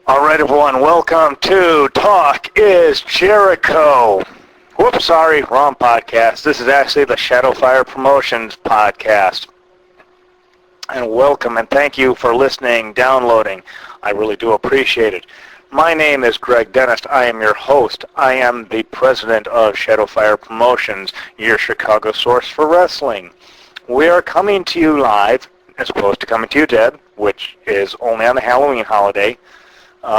All right, everyone, welcome to Talk is Jericho. Whoops, sorry, wrong podcast. This is actually the Shadowfire Promotions podcast. And welcome and thank you for listening, downloading. I really do appreciate it. My name is Greg Dennis. I am your host. I am the president of Shadowfire Promotions, your Chicago source for wrestling. We are coming to you live, as opposed to coming to you dead, which is only on the Halloween holiday,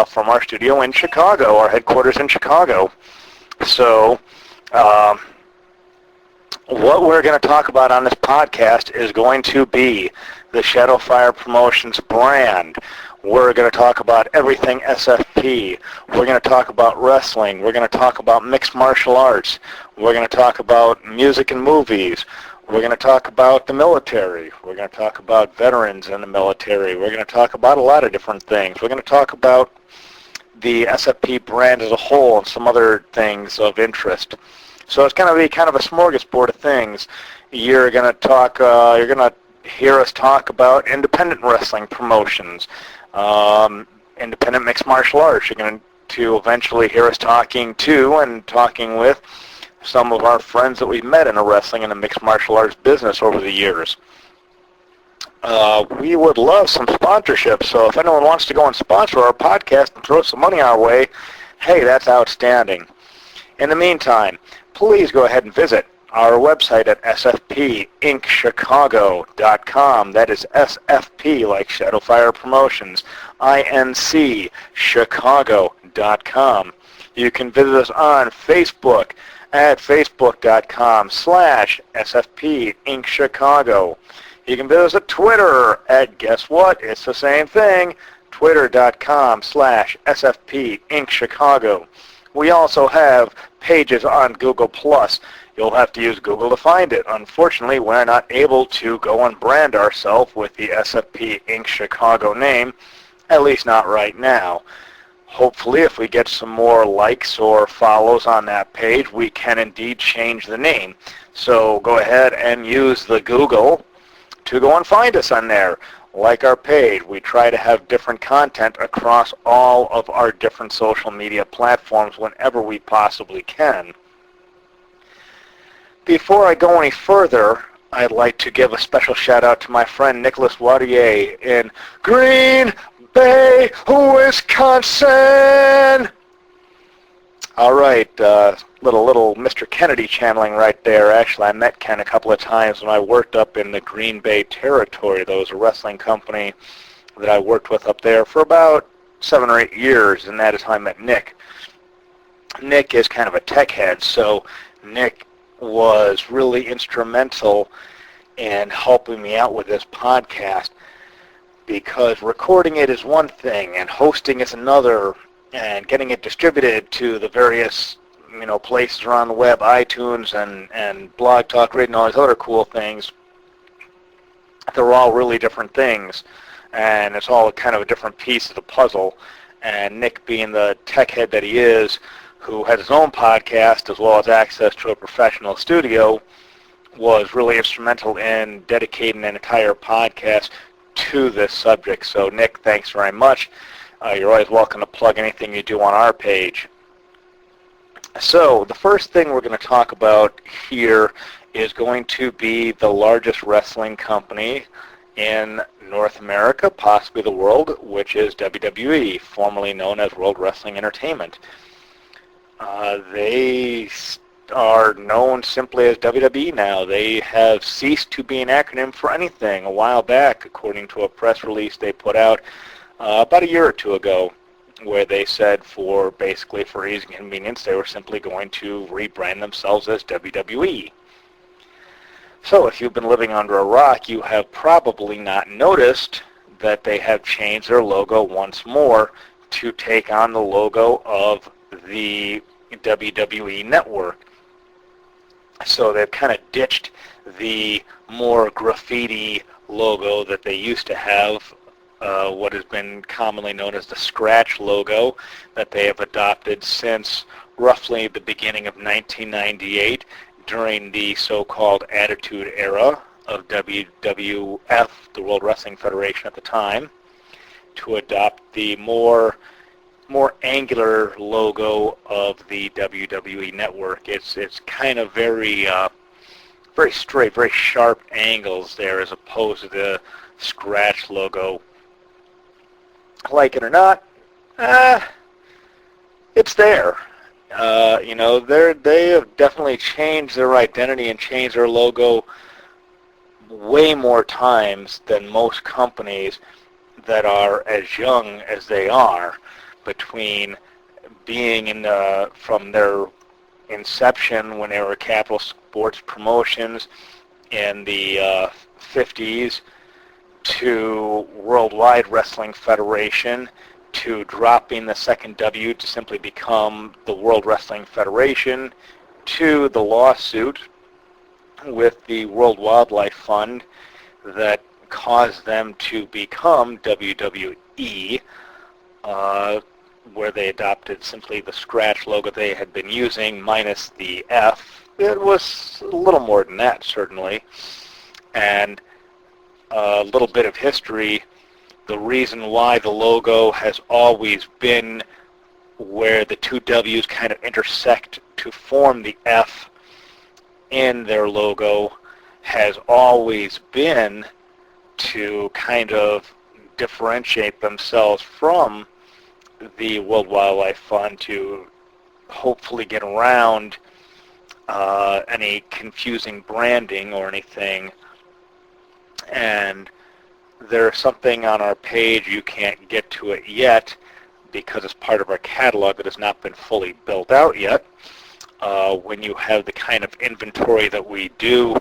from our studio in Chicago, our headquarters in Chicago. So, what we're going to talk about on this podcast is going to be the Shadowfire Promotions brand. We're going to talk about everything SFP. We're going to talk about wrestling. We're going to talk about mixed martial arts. We're going to talk about music and movies. We're going to talk about the military. We're going to talk about veterans in the military. We're going to talk about a lot of different things. We're going to talk about the SFP brand as a whole and some other things of interest. So it's going to be kind of a smorgasbord of things. You're going to hear us talk about independent wrestling promotions, independent mixed martial arts. You're going to eventually hear us talking with some of our friends that we've met in the wrestling and the mixed martial arts business over the years. We would love some sponsorship, so if anyone wants to go and sponsor our podcast and throw some money our way, hey, that's outstanding. In the meantime, please go ahead and visit our website at sfpinchicago.com. That is SFP, like Shadowfire Promotions, INC, Chicago.com. You can visit us on Facebook at facebook.com/SFP You can visit us at Twitter at, guess what, it's the same thing, twitter.com/SFP We also have pages on Google+. You'll have to use Google to find it. Unfortunately, we're not able to go and brand ourselves with the SFP Inc. Chicago name, at least not right now. Hopefully, if we get some more likes or follows on that page, we can indeed change the name. So go ahead and use the Google to go and find us on there. Like our page, we try to have different content across all of our different social media platforms whenever we possibly can. Before I go any further, I'd like to give a special shout out to my friend Nicholas Wadier in Green Bay, Wisconsin. All right, little Mr. Kennedy channeling right there. Actually, I met Ken a couple of times when I worked up in the Green Bay territory. There was a wrestling company that I worked with up there for about 7 or 8 years, and that is how I met Nick. Nick is kind of a tech head, so Nick was really instrumental in helping me out with this podcast, because recording it is one thing and hosting is another, and getting it distributed to the various places around the web, iTunes and Blog Talk Radio and all these other cool things. They're all really different things, and it's all kind of a different piece of the puzzle. And Nick, being the tech head that he is, who has his own podcast as well as access to a professional studio, was really instrumental in dedicating an entire podcast to this subject. So Nick, thanks very much. You're always welcome to plug anything you do on our page. So the first thing we're going to talk about here is going to be the largest wrestling company in North America, possibly the world, which is WWE, formerly known as World Wrestling Entertainment. They are known simply as WWE now. They have ceased to be an acronym for anything. A while back, according to a press release they put out about a year or two ago, where they said for ease and convenience, they were simply going to rebrand themselves as WWE. So if you've been living under a rock, you have probably not noticed that they have changed their logo once more to take on the logo of the WWE Network. So they've kind of ditched the more graffiti logo that they used to have, what has been commonly known as the scratch logo that they have adopted since roughly the beginning of 1998 during the so-called Attitude Era of WWF, the World Wrestling Federation at the time, to adopt the more more angular logo of the WWE Network. It's kind of very very straight, very sharp angles there, as opposed to the scratch logo. Like it or not, it's there. They have definitely changed their identity and changed their logo way more times than most companies that are as young as they are, between being from their inception when they were Capital Sports Promotions in the 50s, to Worldwide Wrestling Federation, to dropping the second W to simply become the World Wrestling Federation, to the lawsuit with the World Wildlife Fund that caused them to become WWE, where they adopted simply the scratch logo they had been using minus the F. It was a little more than that, certainly. And a little bit of history, the reason why the logo has always been where the two W's kind of intersect to form the F in their logo has always been to kind of differentiate themselves from the World Wildlife Fund, to hopefully get around any confusing branding or anything. And there's something on our page, you can't get to it yet because it's part of our catalog that has not been fully built out yet. When you have the kind of inventory that we do,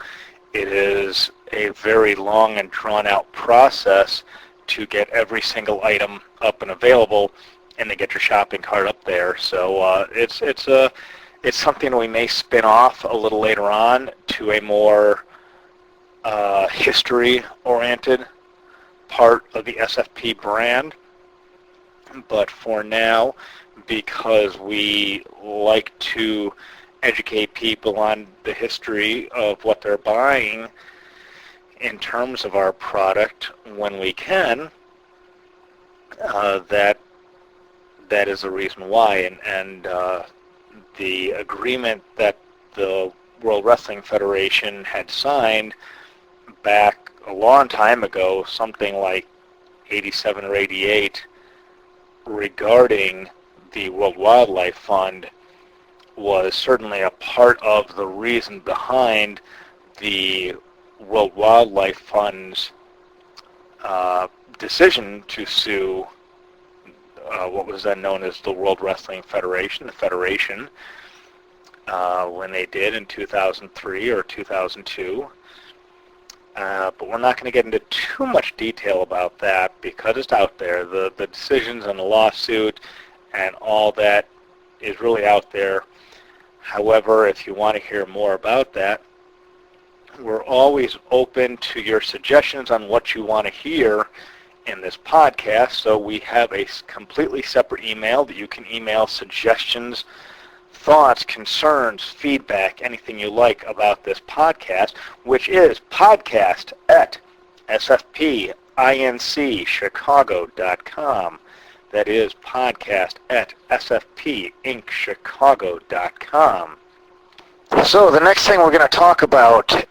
it is a very long and drawn out process to get every single item up and available and to get your shopping cart up there. So it's something we may spin off a little later on to a more history-oriented part of the SFP brand. But for now, because we like to educate people on the history of what they're buying in terms of our product when we can, that is the reason why. And the agreement that the World Wrestling Federation had signed back a long time ago, something like 87 or 88, regarding the World Wildlife Fund, was certainly a part of the reason behind the World Wildlife Fund's decision to sue what was then known as the World Wrestling Federation, the Federation, when they did in 2003 or 2002. But we're not going to get into too much detail about that because it's out there. The decisions and the lawsuit and all that is really out there. However, if you want to hear more about that, we're always open to your suggestions on what you want to hear in this podcast. So we have a completely separate email that you can email suggestions, thoughts, concerns, feedback, anything you like about this podcast, which is podcast@sfpinchicago.com. That is podcast@sfpinchicago.com. So the next thing we're going to talk about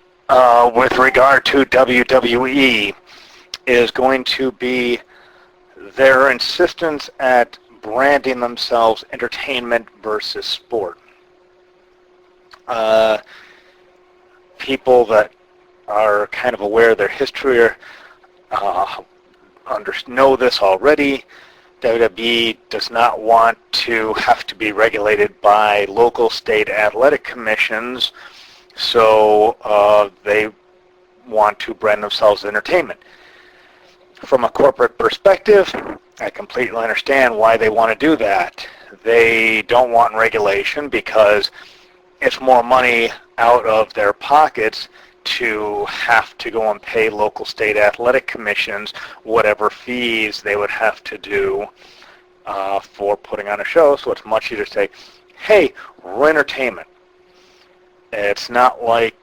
with regard to WWE is going to be their insistence at branding themselves entertainment versus sport. People that are kind of aware of their history know this already. WWE does not want to have to be regulated by local state athletic commissions, so they want to brand themselves as entertainment. From a corporate perspective, I completely understand why they want to do that. They don't want regulation because it's more money out of their pockets to have to go and pay local state athletic commissions whatever fees they would have to do for putting on a show. So it's much easier to say, hey, we're entertainment. It's not like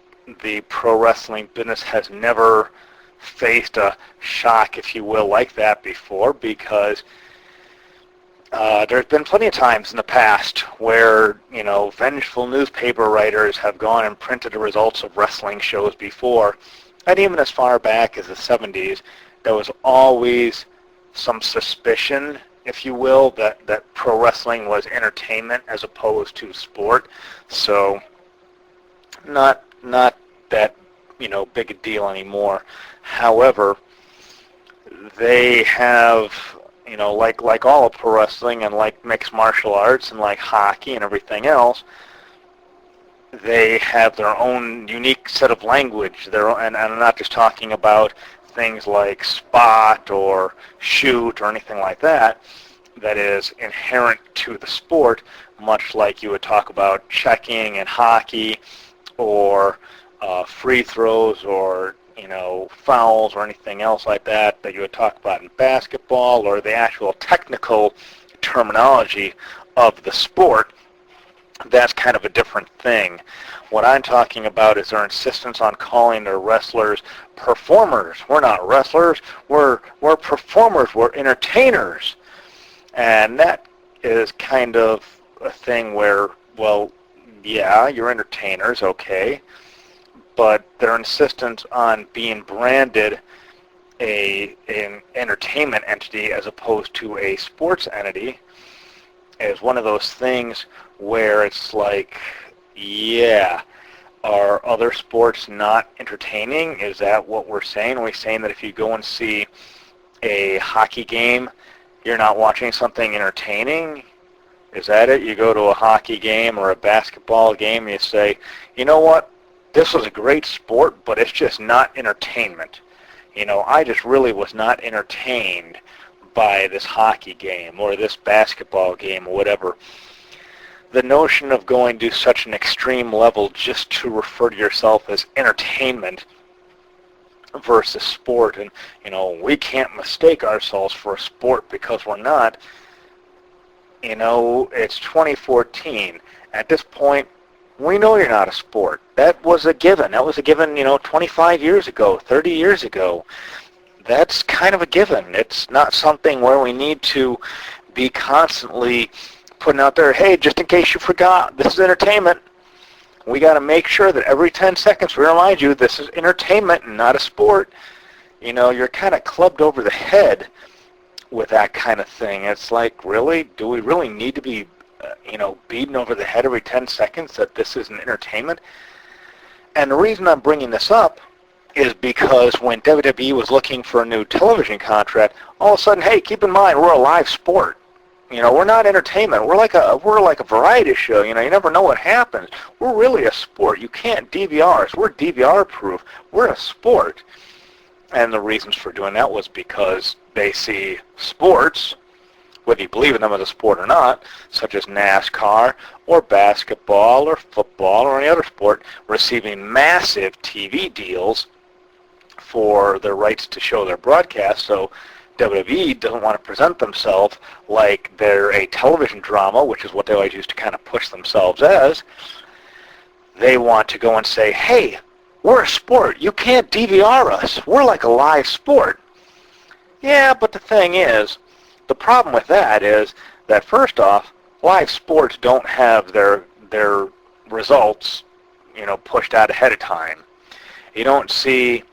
the pro wrestling business has never faced a shock, if you will, like that before, because There's been plenty of times in the past where, vengeful newspaper writers have gone and printed the results of wrestling shows before. And even as far back as the 70s, there was always some suspicion, if you will, that pro wrestling was entertainment as opposed to sport. So not that, big a deal anymore. However, they have, like all of pro wrestling and like mixed martial arts and like hockey and everything else, they have their own unique set of language. And I'm not just talking about things like spot or shoot or anything like that is inherent to the sport, much like you would talk about checking in hockey or free throws or fouls or anything else like that you would talk about in basketball, or the actual technical terminology of the sport. That's kind of a different thing. What I'm talking about is their insistence on calling their wrestlers performers. We're not wrestlers, we're performers, we're entertainers. And that is kind of a thing where, well, yeah, you're entertainers, okay, but their insistence on being branded an entertainment entity as opposed to a sports entity is one of those things where it's like, yeah, are other sports not entertaining? Is that what we're saying? Are we saying that if you go and see a hockey game, you're not watching something entertaining? Is that it? You go to a hockey game or a basketball game and you say, you know what? This was a great sport, but it's just not entertainment. I just really was not entertained by this hockey game or this basketball game or whatever. The notion of going to such an extreme level just to refer to yourself as entertainment versus sport, and we can't mistake ourselves for a sport because we're not. It's 2014. At this point, we know you're not a sport. That was a given. That was a given, 25 years ago, 30 years ago. That's kind of a given. It's not something where we need to be constantly putting out there, hey, just in case you forgot, this is entertainment. We got to make sure that every 10 seconds we remind you this is entertainment and not a sport. You're kind of clubbed over the head with that kind of thing. It's like, really? Do we really need to be beaten over the head every 10 seconds that this is an entertainment? And the reason I'm bringing this up is because when WWE was looking for a new television contract, all of a sudden, hey, keep in mind, we're a live sport. We're not entertainment. We're like a variety show. You never know what happens. We're really a sport. You can't DVR us. We're DVR proof. We're a sport. And the reasons for doing that was because they see sports, whether you believe in them as a sport or not, such as NASCAR or basketball or football or any other sport, receiving massive TV deals for their rights to show their broadcast. So WWE doesn't want to present themselves like they're a television drama, which is what they always used to kind of push themselves as. They want to go and say, hey, we're a sport. You can't DVR us. We're like a live sport. Yeah, but the thing is, the problem with that is that, first off, live sports don't have their results, pushed out ahead of time. You don't see,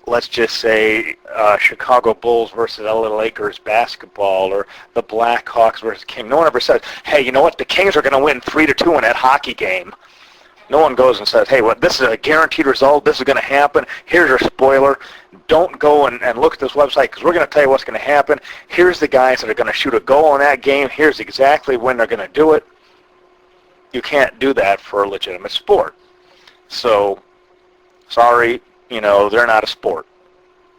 let's just say, Chicago Bulls versus LA Lakers basketball, or the Blackhawks versus Kings. No one ever says, hey, you know what, the Kings are going to win 3-2 in that hockey game. No one goes and says, hey, well, this is a guaranteed result. This is going to happen. Here's your spoiler. Don't go and look at this website because we're going to tell you what's going to happen. Here's the guys that are going to shoot a goal in that game. Here's exactly when they're going to do it. You can't do that for a legitimate sport. So, sorry, they're not a sport.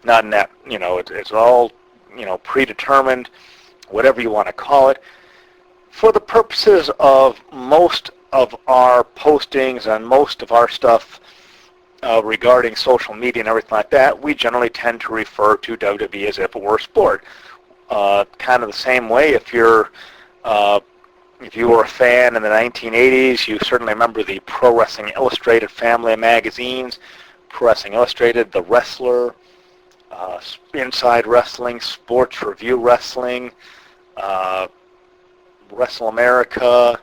Not in that, it's all, predetermined, whatever you want to call it. For the purposes of most of our postings and most of our stuff regarding social media and everything like that, we generally tend to refer to WWE as if it were a sport. Kind of the same way if you were a fan in the 1980s, you certainly remember the Pro Wrestling Illustrated family of magazines, Pro Wrestling Illustrated, The Wrestler, Inside Wrestling, Sports Review Wrestling, Wrestle America,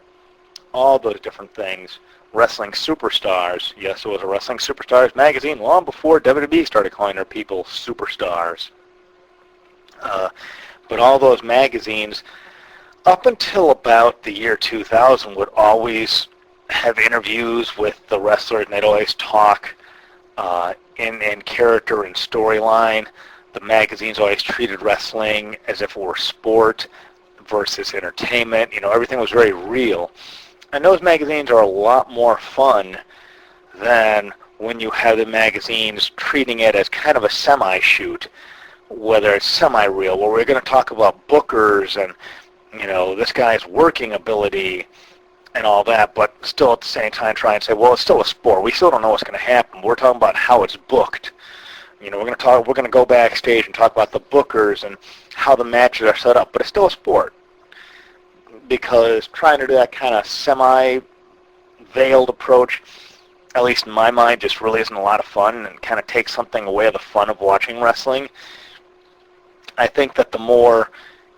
all those different things. Wrestling Superstars. Yes, it was a Wrestling Superstars magazine long before WWE started calling their people superstars. But all those magazines, up until about the year 2000, would always have interviews with the wrestlers, and they'd always talk in character and storyline. The magazines always treated wrestling as if it were sport versus entertainment. You know, everything was very real. And those magazines are a lot more fun than when you have the magazines treating it as kind of a semi-shoot, whether it's semi-real, where we're going to talk about bookers and, you know, this guy's working ability and all that, but still at the same time try and say, well, it's still a sport. We still don't know what's going to happen. We're talking about how it's booked. You know, we're going to go backstage and talk about the bookers and how the matches are set up, but it's still a sport. Because trying to do that kind of semi-veiled approach, at least in my mind, just really isn't a lot of fun and kind of takes something away of the fun of watching wrestling. I think that the more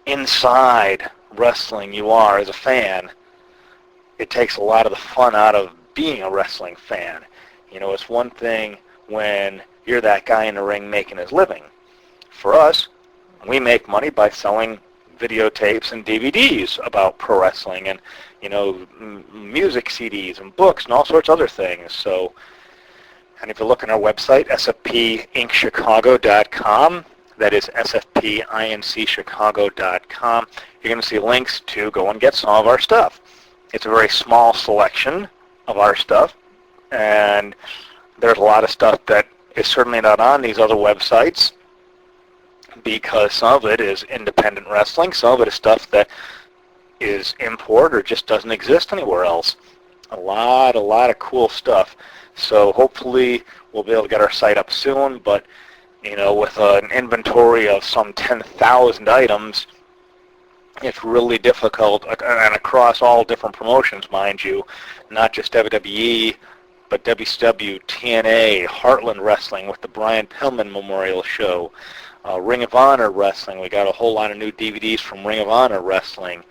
inside wrestling you are as a fan, it takes a lot of the fun out of being a wrestling fan. You know, it's one thing when you're that guy in the ring making his living. For us, we make money by selling videotapes and DVDs about pro wrestling and, you know, music CDs and books and all sorts of other things. So, and if you look on our website, sfpincchicago.com, that is sfpincchicago.com, you're going to see links to go and get some of our stuff. It's a very small selection of our stuff, and there's a lot of stuff that is certainly not on these other websites, because some of it is independent wrestling, some of it is stuff that is import or just doesn't exist anywhere else. A lot of cool stuff. So hopefully we'll be able to get our site up soon, but, you know, with an inventory of some 10,000 items, it's really difficult, and across all different promotions, mind you, not just WWE, but WCW, TNA, Heartland Wrestling with the Brian Pillman Memorial Show, Ring of Honor Wrestling. We got a whole lot of new DVDs from Ring of Honor Wrestling.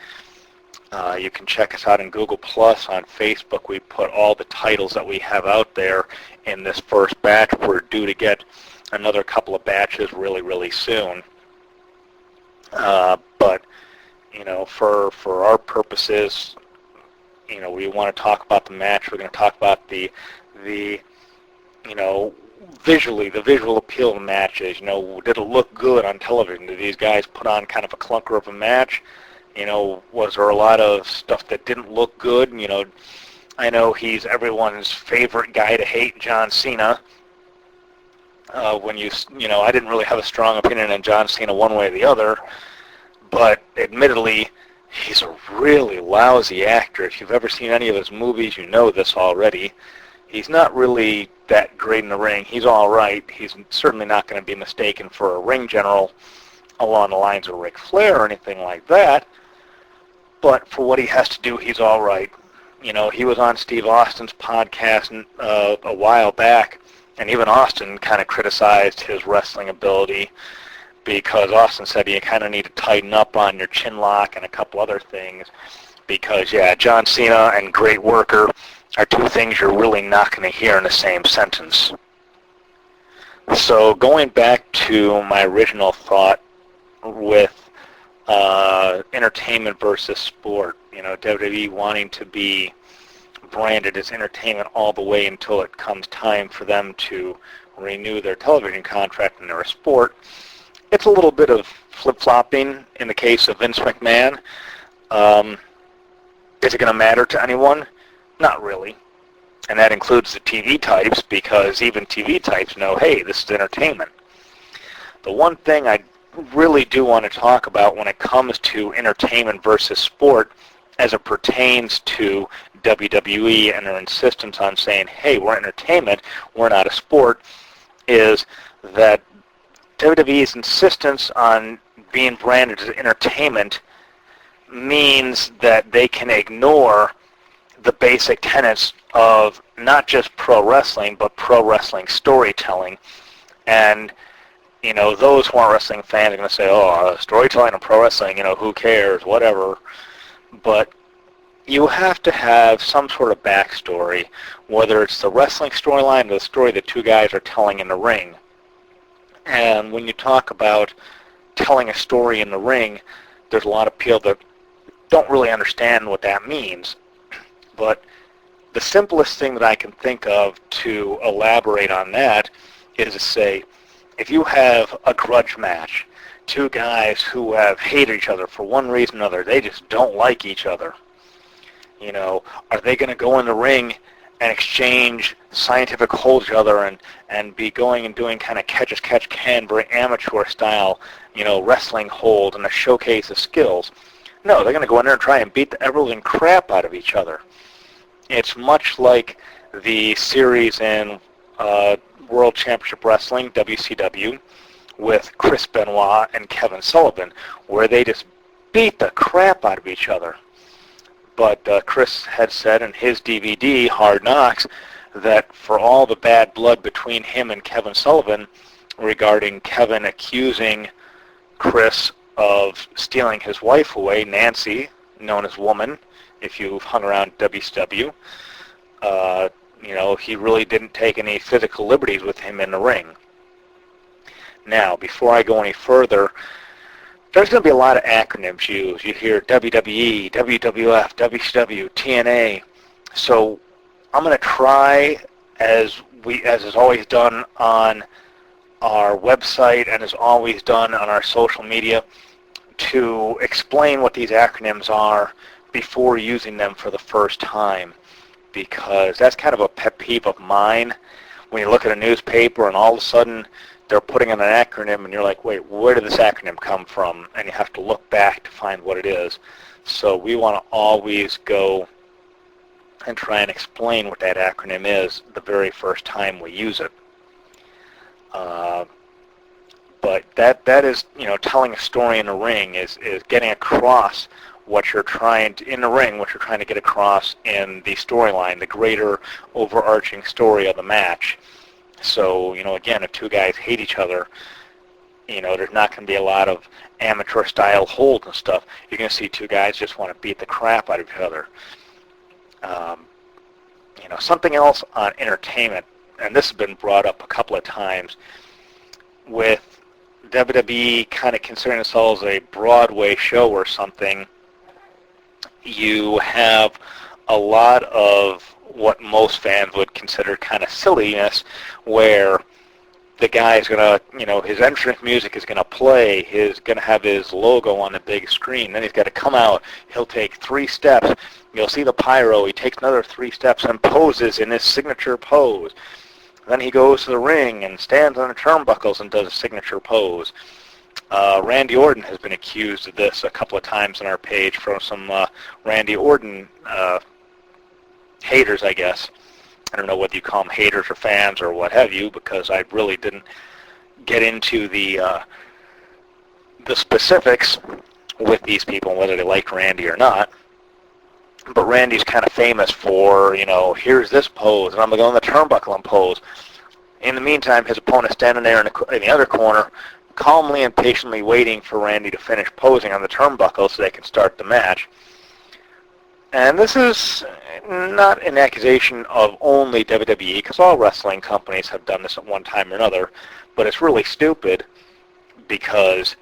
You can check us out in Google+, on Facebook. We put all the titles that we have out there in this first batch. We're due to get another couple of batches really, really soon. But, you know, for our purposes, you know, we want to talk about the match. We're going to talk about the you know, visually, the visual appeal of the matches. You know, did it look good on television? Did these guys put on kind of a clunker of a match? You know, was there a lot of stuff that didn't look good? You know, I know he's everyone's favorite guy to hate, John Cena. When you know, I didn't really have a strong opinion on John Cena one way or the other, but admittedly, he's a really lousy actor. If you've ever seen any of his movies, you know this already. He's not really that great in the ring. He's all right. He's certainly not going to be mistaken for a ring general along the lines of Ric Flair or anything like that. But for what he has to do, he's all right. You know, he was on Steve Austin's podcast a while back, and even Austin kind of criticized his wrestling ability, because Austin said you kind of need to tighten up on your chin lock and a couple other things, because, yeah, John Cena and great worker are two things you're really not going to hear in the same sentence. So going back to my original thought with entertainment versus sport, you know, WWE wanting to be branded as entertainment all the way until it comes time for them to renew their television contract and they're a sport. It's a little bit of flip-flopping in the case of Vince McMahon. Is it going to matter to anyone? Not really. And that includes the TV types, because even TV types know, hey, this is entertainment. The one thing I really do want to talk about when it comes to entertainment versus sport, as it pertains to WWE and their insistence on saying, hey, we're entertainment, we're not a sport, is that WWE's insistence on being branded as entertainment means that they can ignore the basic tenets of not just pro wrestling, but pro wrestling storytelling. And, you know, those who aren't wrestling fans are going to say, oh, storytelling and pro wrestling, you know, who cares, whatever. but you have to have some sort of backstory, whether it's the wrestling storyline or the story the two guys are telling in the ring. And when you talk about telling a story in the ring, there's a lot of people that don't really understand what that means. But the simplest thing that I can think of to elaborate on that is to say, if you have a grudge match, two guys who have hated each other for one reason or another, they just don't like each other. You know, are they going to go in the ring and exchange scientific holds with each other and be going and doing kind of catch-as-catch-can, very amateur style, you know, wrestling hold and a showcase of skills? No, they're going to go in there and try and beat the ever-living crap out of each other. It's much like the series in World Championship Wrestling, WCW, with Chris Benoit and Kevin Sullivan, where they just beat the crap out of each other. But Chris had said in his DVD, Hard Knocks, that for all the bad blood between him and Kevin Sullivan regarding Kevin accusing Chris of stealing his wife away, Nancy, known as Woman, if you've hung around WCW, you know, he really didn't take any physical liberties with him in the ring. Now, before I go any further, there's going to be a lot of acronyms used. You hear WWE, WWF, WCW, TNA. So I'm going to try, as is always done on our website and is always done on our social media, to explain what these acronyms are before using them for the first time, because that's kind of a pet peeve of mine. When you look at a newspaper and all of a sudden they're putting in an acronym and you're like, wait, where did this acronym come from? And you have to look back to find what it is. So we want to always go and try and explain what that acronym is the very first time we use it. But that is, you know, telling a story in the ring is getting across what you're trying to, in the ring, what you're trying to get across in the storyline, the greater overarching story of the match. So, you know, again, if two guys hate each other, you know, there's not going to be a lot of amateur-style holds and stuff. You're going to see two guys just want to beat the crap out of each other. You know, something else on entertainment, and this has been brought up a couple of times, with WWE kind of considering themselves a Broadway show or something, you have a lot of what most fans would consider kind of silliness, where the guy's going to, you know, his entrance music is going to play, he's going to have his logo on the big screen, then he's got to come out, he'll take 3 steps, you'll see the pyro, he takes another 3 steps and poses in his signature pose. Then he goes to the ring and stands on the turnbuckles and does a signature pose. Randy Orton has been accused of this a couple of times on our page from some Randy Orton haters, I guess. I don't know whether you call them haters or fans or what have you, because I really didn't get into the specifics with these people, whether they like Randy or not. But Randy's kind of famous for, you know, here's this pose, and I'm going to go in the turnbuckle and pose. In the meantime, his opponent's standing there in the other corner, calmly and patiently waiting for Randy to finish posing on the turnbuckle so they can start the match. And this is not an accusation of only WWE, because all wrestling companies have done this at one time or another, but it's really stupid, because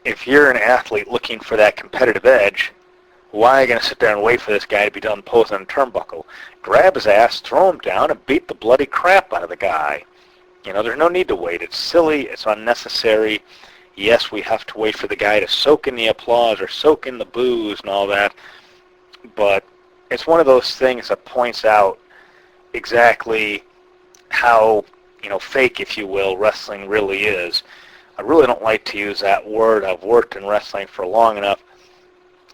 if you're an athlete looking for that competitive edge, why are you going to sit there and wait for this guy to be done posing on a turnbuckle? Grab his ass, throw him down, and beat the bloody crap out of the guy. You know, there's no need to wait. It's silly. It's unnecessary. Yes, we have to wait for the guy to soak in the applause or soak in the boos and all that, but it's one of those things that points out exactly how, you know, fake, if you will, wrestling really is. I really don't like to use that word. I've worked in wrestling for long enough.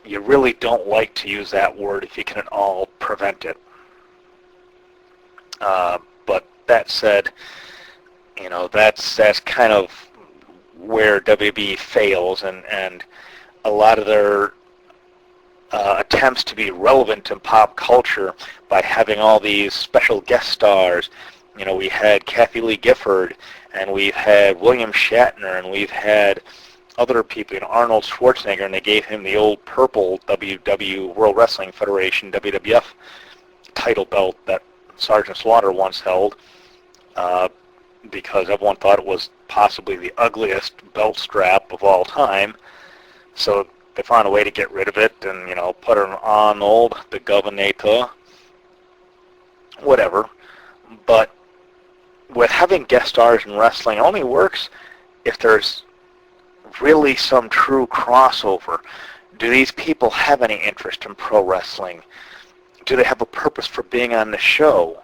You really don't like to use that word if you can at all prevent it. But that said, you know, that's kind of where WB fails, and a lot of their attempts to be relevant in pop culture by having all these special guest stars. You know, we had Kathy Lee Gifford, and we've had William Shatner, and we've had other people, Arnold Schwarzenegger, and they gave him the old purple WW World Wrestling Federation, WWF title belt that Sergeant Slaughter once held, because everyone thought it was possibly the ugliest belt strap of all time. So they found a way to get rid of it and, put it on the Governator, whatever. But with having guest stars in wrestling, it only works if there's really some true crossover. Do these people have any interest in pro wrestling? Do they have a purpose for being on the show?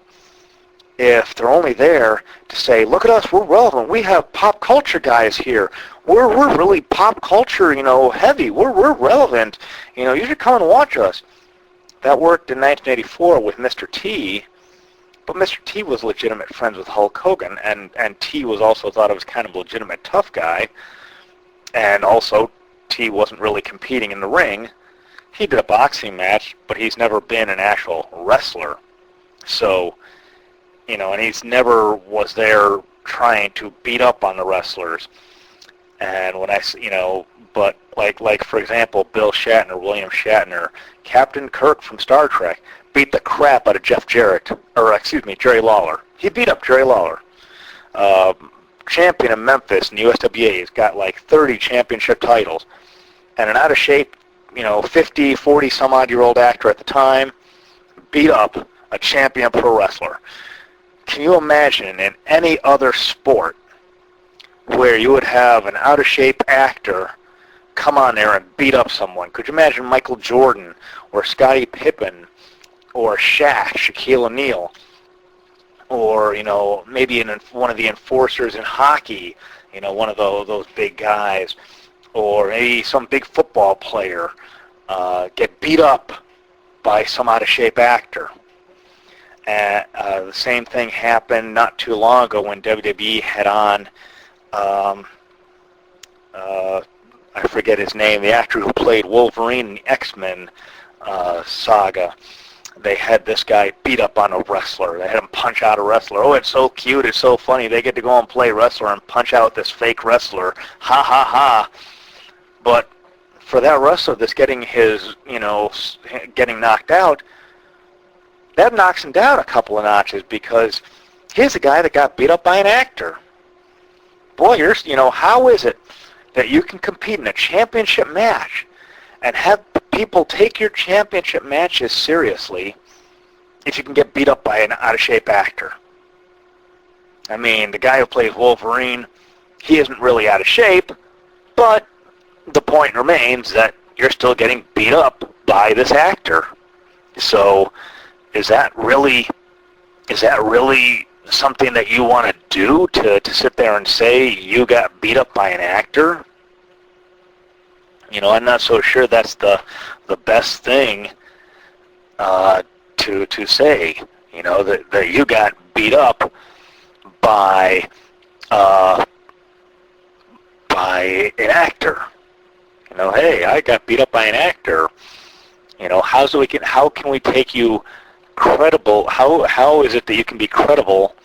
If they're only there to say, look at us, we're relevant, we have pop culture guys here, we're really pop culture, heavy, we're relevant, you should come and watch us. That worked in 1984 with Mr. T, but Mr. T was legitimate friends with Hulk Hogan, and T was also thought of as kind of a legitimate tough guy, and also T wasn't really competing in the ring. He did a boxing match, but he's never been an actual wrestler. So, and he's never was there trying to beat up on the wrestlers. And when but like for example, Bill Shatner, William Shatner, Captain Kirk from Star Trek, beat the crap out of Jerry Lawler. He beat up Jerry Lawler. Champion of Memphis in the USWA. He's got like 30 championship titles. And an out-of-shape, 50, 40 some odd year old actor at the time beat up a champion pro wrestler. Can you imagine in any other sport where you would have an out-of-shape actor come on there and beat up someone? Could you imagine Michael Jordan or Scottie Pippen or Shaquille O'Neal, or maybe one of the enforcers in hockey, one of those big guys, or maybe some big football player get beat up by some out-of-shape actor? And the same thing happened not too long ago when WWE had on, I forget his name, the actor who played Wolverine in the X-Men saga. They had this guy beat up on a wrestler. They had him punch out a wrestler. Oh, it's so cute, it's so funny. They get to go and play wrestler and punch out this fake wrestler. Ha, ha, ha. But for that wrestler that's getting getting knocked out, that knocks him down a couple of notches, because here's a guy that got beat up by an actor. Boy, how is it that you can compete in a championship match and have people take your championship matches seriously if you can get beat up by an out-of-shape actor? I mean, the guy who plays Wolverine, he isn't really out of shape, but the point remains that you're still getting beat up by this actor. So is that really something that you want to do, to sit there and say you got beat up by an actor? I'm not so sure that's the best thing to say. That you got beat up by an actor. Hey, I got beat up by an actor. How can we take you credible? How is it that you can be credible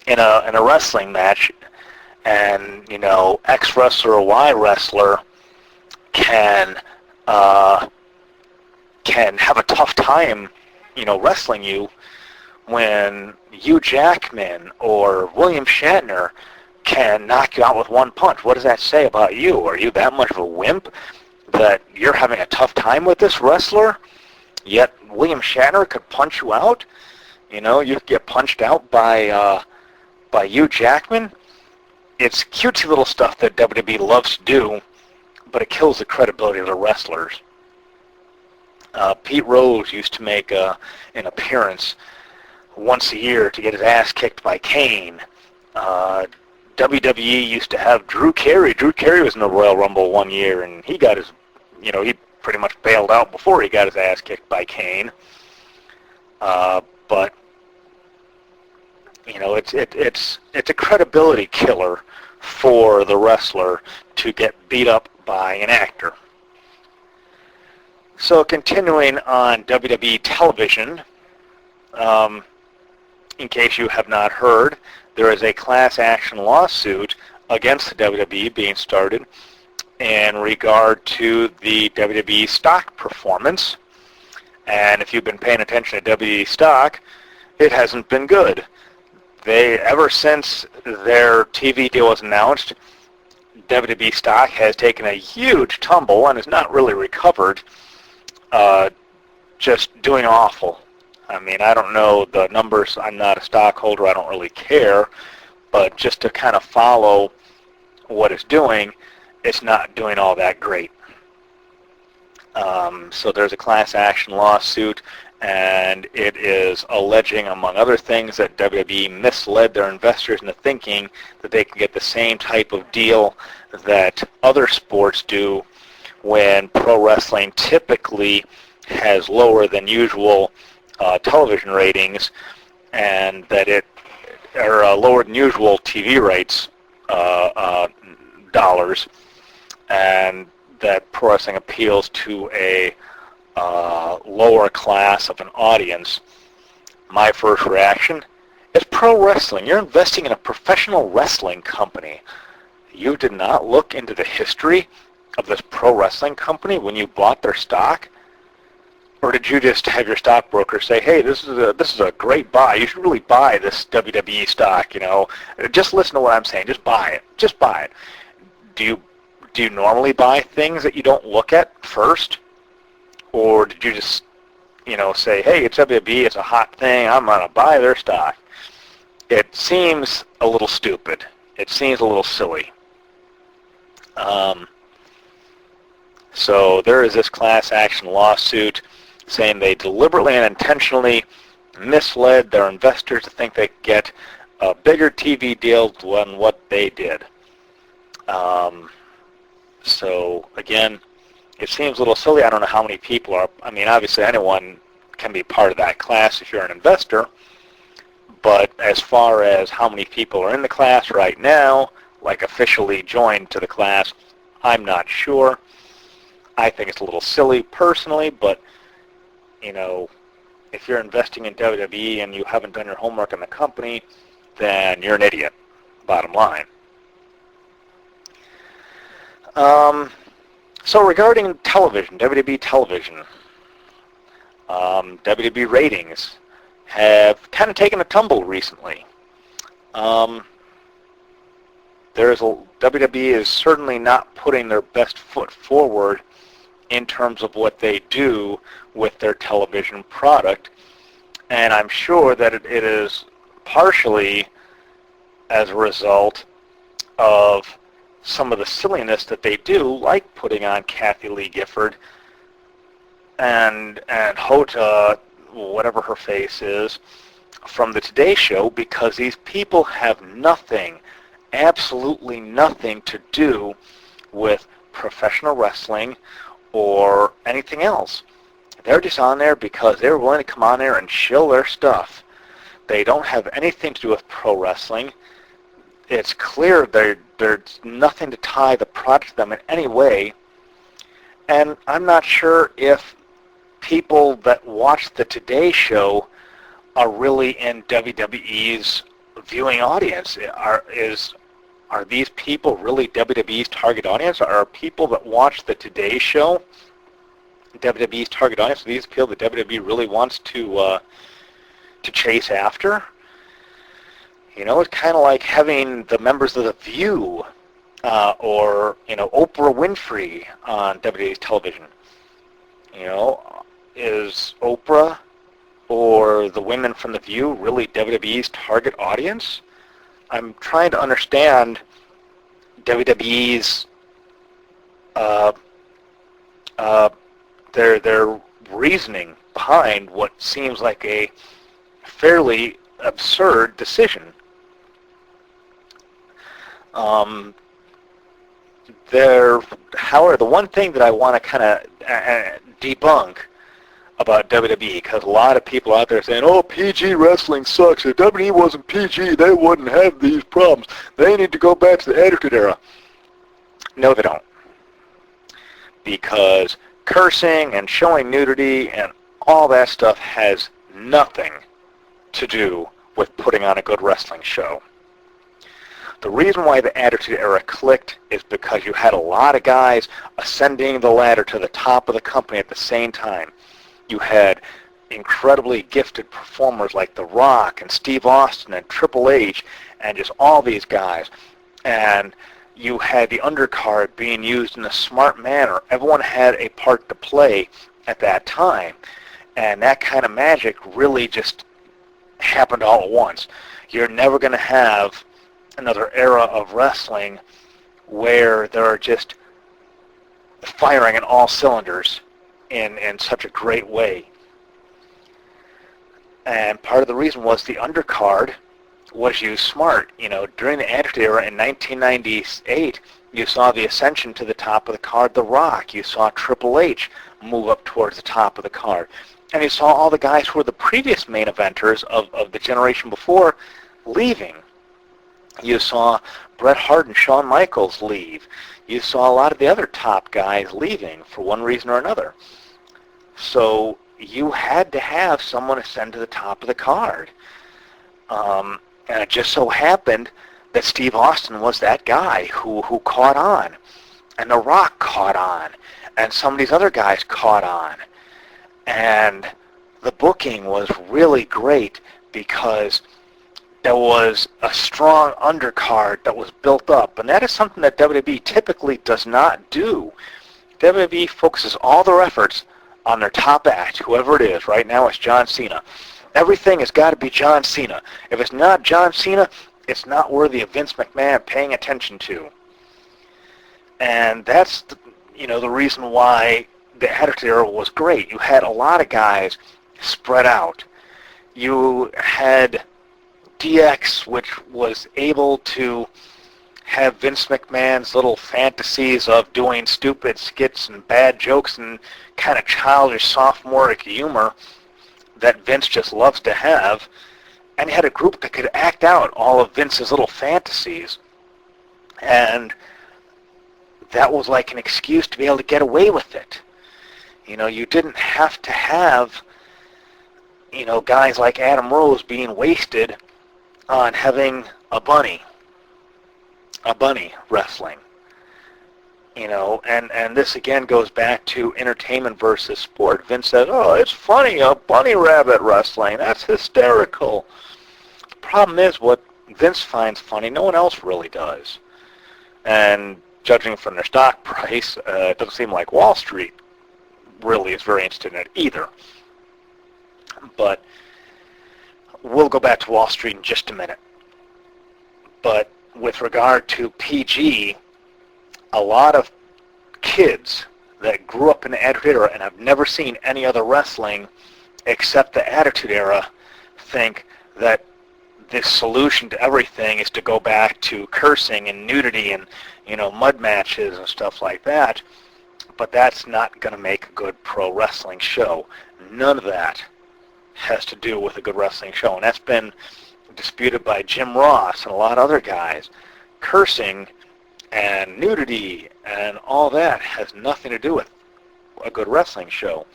in a wrestling match, and X wrestler or Y wrestler can have a tough time wrestling you, when Hugh Jackman or William Shatner can knock you out with one punch? What does that say about you? Are you that much of a wimp that you're having a tough time with this wrestler, yet William Shatner could punch you out? You could get punched out by Hugh Jackman. It's cutesy little stuff that WWE loves to do, but it kills the credibility of the wrestlers. Pete Rose used to make an appearance once a year to get his ass kicked by Kane. WWE used to have Drew Carey. Drew Carey was in the Royal Rumble one year, and he got his, he pretty much bailed out before he got his ass kicked by Kane. But it's a credibility killer for the wrestler to get beat up by an actor. So continuing on WWE television, in case you have not heard, there is a class action lawsuit against the WWE being started in regard to the WWE stock performance. And if you've been paying attention to WWE stock, it hasn't been good. Ever since their TV deal was announced, WWE stock has taken a huge tumble and has not really recovered, just doing awful. I mean, I don't know the numbers. I'm not a stockholder. I don't really care. But just to kind of follow what it's doing, it's not doing all that great. So there's a class action lawsuit, and it is alleging, among other things, that WWE misled their investors into thinking that they can get the same type of deal that other sports do when pro wrestling typically has lower than usual television ratings, and that lower than usual TV rights dollars, and that pro wrestling appeals to a lower class of an audience. My first reaction is pro wrestling. You're investing in a professional wrestling company. You did not look into the history of this pro wrestling company when you bought their stock? Or did you just have your stockbroker say, hey, this is a great buy. You should really buy this WWE stock, you know. Just listen to what I'm saying. Just buy it. Just buy it. Do you normally buy things that you don't look at first? Or did you just, say, hey, it's WWE, it's a hot thing, I'm going to buy their stock? It seems a little stupid. It seems a little silly. So there is this class action lawsuit saying they deliberately and intentionally misled their investors to think they could get a bigger TV deal than what they did. So again, it seems a little silly. I don't know how many people are. I mean, obviously anyone can be part of that class if you're an investor. But as far as how many people are in the class right now, like officially joined to the class, I'm not sure. I think it's a little silly personally, but, if you're investing in WWE and you haven't done your homework on the company, then you're an idiot, bottom line. So regarding television, WWE television, WWE ratings have kind of taken a tumble recently. WWE is certainly not putting their best foot forward in terms of what they do with their television product, and I'm sure that it is partially as a result of some of the silliness that they do, like putting on Kathy Lee Gifford and Hota, whatever her face is, from the Today Show, because these people have nothing, absolutely nothing to do with professional wrestling or anything else. They're just on there because they're willing to come on there and shill their stuff. They don't have anything to do with pro wrestling. It's clear there's nothing to tie the product to them in any way. And I'm not sure if people that watch the Today Show are really in WWE's viewing audience. Are these people really WWE's target audience? Are people that watch the Today Show WWE's target audience? Are these people that WWE really wants to chase after? It's kind of like having the members of The View or Oprah Winfrey on WWE's television. Is Oprah or the women from The View really WWE's target audience? I'm trying to understand WWE's their reasoning behind what seems like a fairly absurd decision. However, the one thing that I want to kind of debunk about WWE, because a lot of people out there saying, oh, PG wrestling sucks. If WWE wasn't PG, they wouldn't have these problems. They need to go back to the Attitude Era. No, they don't. Because cursing and showing nudity and all that stuff has nothing to do with putting on a good wrestling show. The reason why the Attitude Era clicked is because you had a lot of guys ascending the ladder to the top of the company at the same time. You had incredibly gifted performers like The Rock and Steve Austin and Triple H and just all these guys. And you had the undercard being used in a smart manner. Everyone had a part to play at that time. And that kind of magic really just happened all at once. You're never going to have another era of wrestling where they're just firing in all cylinders in such a great way. And part of the reason was the undercard was used smart. You know, during the Attitude Era in 1998, you saw the ascension to the top of the card, The Rock. You saw Triple H move up towards the top of the card. And you saw all the guys who were the previous main eventers of the generation before leaving. You saw Bret Hart and Shawn Michaels leave. You saw a lot of the other top guys leaving for one reason or another. So you had to have someone ascend to the top of the card. And it just so happened that Steve Austin was that guy who caught on. And The Rock caught on. And some of these other guys caught on. And the booking was really great because there was a strong undercard that was built up. And that is something that WWE typically does not do. WWE focuses all their efforts on their top act, whoever it is. Right now it's John Cena. Everything has got to be John Cena. If it's not John Cena, it's not worthy of Vince McMahon paying attention to. And that's the reason why the Attitude Era was great. You had a lot of guys spread out. You had DX, which was able to have Vince McMahon's little fantasies of doing stupid skits and bad jokes and kind of childish sophomoric humor that Vince just loves to have. And you had a group that could act out all of Vince's little fantasies. And that was like an excuse to be able to get away with it. You didn't have to have, guys like Adam Rose being wasted on having a bunny wrestling. And this again goes back to entertainment versus sport. Vince says, oh, it's funny, a bunny rabbit wrestling. That's hysterical. The problem is what Vince finds funny, no one else really does. And judging from their stock price, it doesn't seem like Wall Street really is very interested in it either. But we'll go back to Wall Street in just a minute. But with regard to PG, a lot of kids that grew up in the Attitude Era and have never seen any other wrestling except the Attitude Era think that the solution to everything is to go back to cursing and nudity and, mud matches and stuff like that. But that's not going to make a good pro wrestling show. None of that has to do with a good wrestling show. And that's been disputed by Jim Ross and a lot of other guys. Cursing and nudity and all that has nothing to do with a good wrestling show.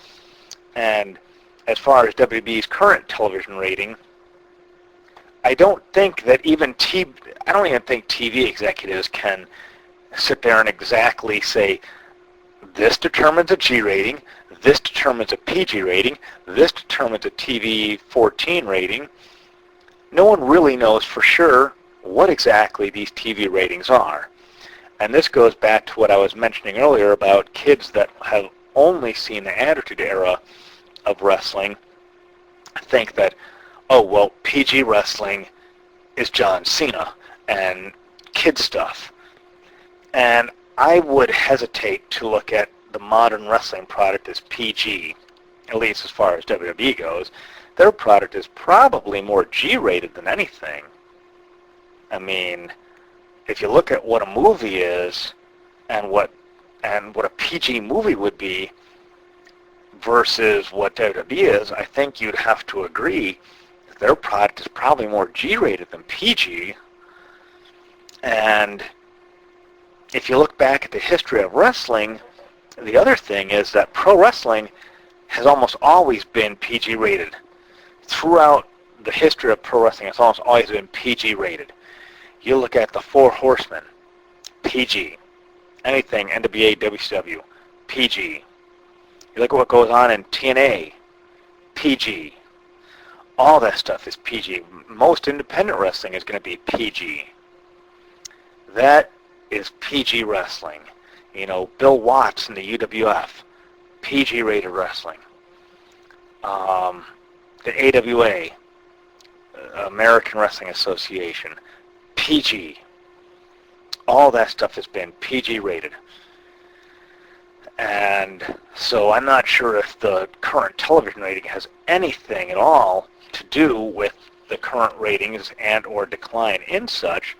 And as far as WWE's current television rating, I don't think even TV executives can sit there and exactly say, this determines a G rating, this determines a PG rating, this determines a TV 14 rating. No one really knows for sure what exactly these TV ratings are. And this goes back to what I was mentioning earlier about kids that have only seen the Attitude Era of wrestling think that, oh, well, PG wrestling is John Cena and kid stuff. And I would hesitate to look at the modern wrestling product as PG, at least as far as WWE goes. Their product is probably more G-rated than anything. I mean, if you look at what a movie is and what a PG movie would be versus what WWE is, I think you'd have to agree that their product is probably more G-rated than PG. And if you look back at the history of wrestling, the other thing is that pro wrestling has almost always been PG rated. Throughout the history of pro wrestling, it's almost always been PG rated. You look at the Four Horsemen, PG. Anything NWA, WCW, PG. You look at what goes on in TNA, PG. All that stuff is PG. Most independent wrestling is going to be PG. That is PG wrestling. You know, Bill Watts in the UWF, PG rated wrestling. The AWA, American Wrestling Association, PG. All that stuff has been PG rated. And so I'm not sure if the current television rating has anything at all to do with the current ratings and or decline in such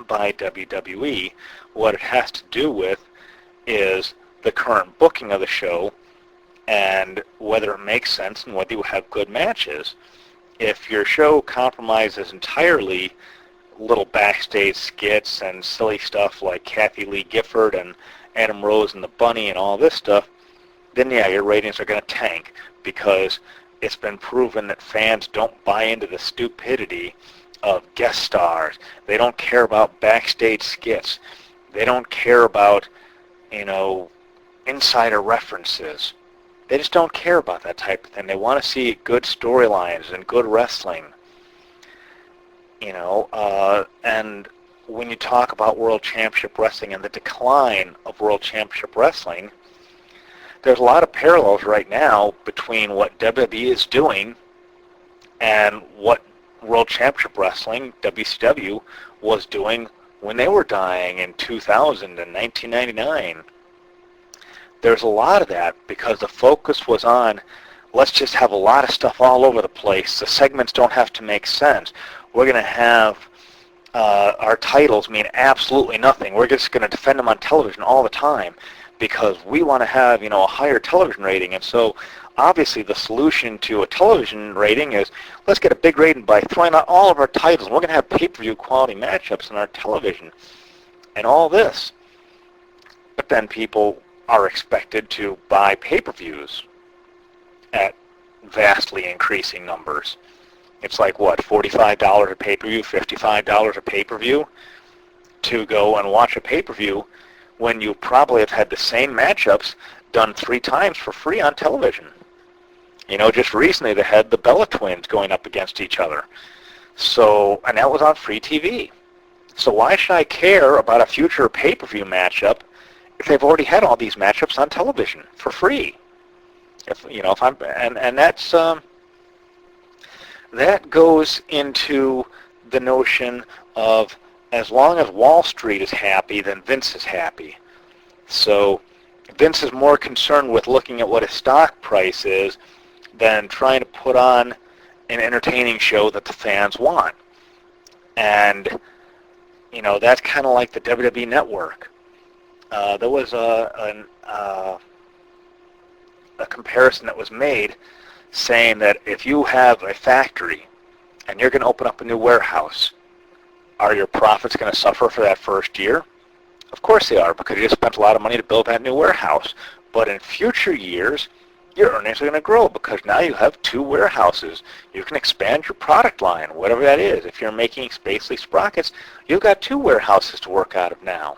by WWE. What it has to do with is the current booking of the show and whether it makes sense and whether you have good matches. If your show compromises entirely little backstage skits and silly stuff like Kathy Lee Gifford and Adam Rose and the Bunny and all this stuff, then yeah, your ratings are going to tank, because it's been proven that fans don't buy into the stupidity of guest stars. They don't care about backstage skits. They don't care about, you know, insider references. They just don't care about that type of thing. They want to see good storylines and good wrestling. You know, and when you talk about World Championship Wrestling and the decline of World Championship Wrestling, there's a lot of parallels right now between what WWE is doing and what World Championship Wrestling, WCW, was doing when they were dying in 2000 and 1999. There's a lot of that because the focus was on, let's just have a lot of stuff all over the place. The segments don't have to make sense. We're going to have our titles mean absolutely nothing. We're just going to defend them on television all the time because we want to have, you know, a higher television rating. And so obviously the solution to a television rating is, let's get a big rating by throwing out all of our titles. We're going to have pay-per-view quality matchups on our television and all this. But then people are expected to buy pay-per-views at vastly increasing numbers. It's like, what, $45 a pay-per-view, $55 a pay-per-view to go and watch a pay-per-view when you probably have had the same matchups done 3 times for free on television. You know, just recently they had the Bella Twins going up against each other. So, and that was on free TV. So why should I care about a future pay-per-view matchup if they've already had all these matchups on television for free? If, you know, if I'm, and that's, that goes into the notion of, as long as Wall Street is happy, then Vince is happy. So Vince is more concerned with looking at what his stock price is than trying to put on an entertaining show that the fans want. And, you know, that's kind of like the WWE Network. There was a comparison that was made saying that if you have a factory and you're going to open up a new warehouse, are your profits going to suffer for that first year? Of course they are, because you just spent a lot of money to build that new warehouse. But in future years, your earnings are going to grow because now you have 2 warehouses. You can expand your product line, whatever that is. If you're making spacely sprockets, you've got 2 warehouses to work out of now.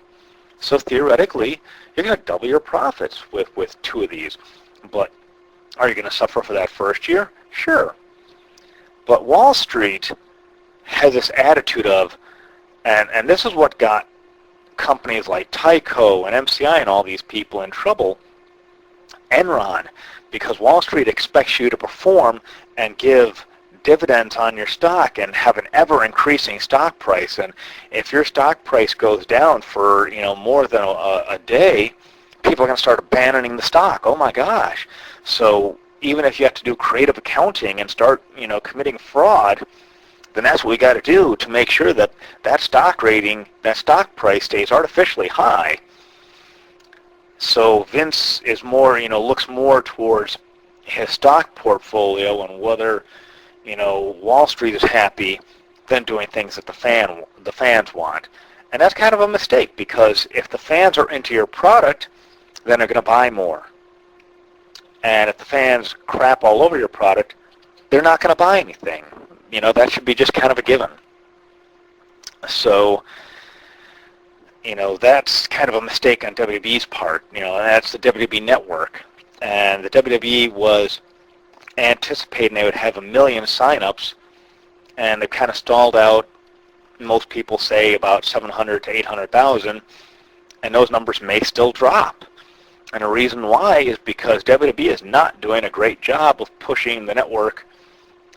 So theoretically, you're going to double your profits with 2 of these. But are you going to suffer for that first year? Sure. But Wall Street has this attitude of, and this is what got companies like Tyco and MCI and all these people in trouble, Enron, because Wall Street expects you to perform and give dividends on your stock and have an ever-increasing stock price. And if your stock price goes down for, you know, more than a day, people are going to start abandoning the stock. Oh my gosh. So even if you have to do creative accounting and start, you know, committing fraud, then that's what we got to do to make sure that that stock rating, that stock price stays artificially high. So Vince is more, you know, looks more towards his stock portfolio and whether, you know, Wall Street is happy than doing things that the fans want. And that's kind of a mistake, because if the fans are into your product, then they're going to buy more. And if the fans crap all over your product, they're not going to buy anything. You know, that should be just kind of a given. So, that's kind of a mistake on WWE's part. That's the WWE Network. And the WWE was anticipating they would have 1 million sign-ups, and they've kind of stalled out. Most people say about 700 to 800,000, and those numbers may still drop. And the reason why is because WWE is not doing a great job of pushing the network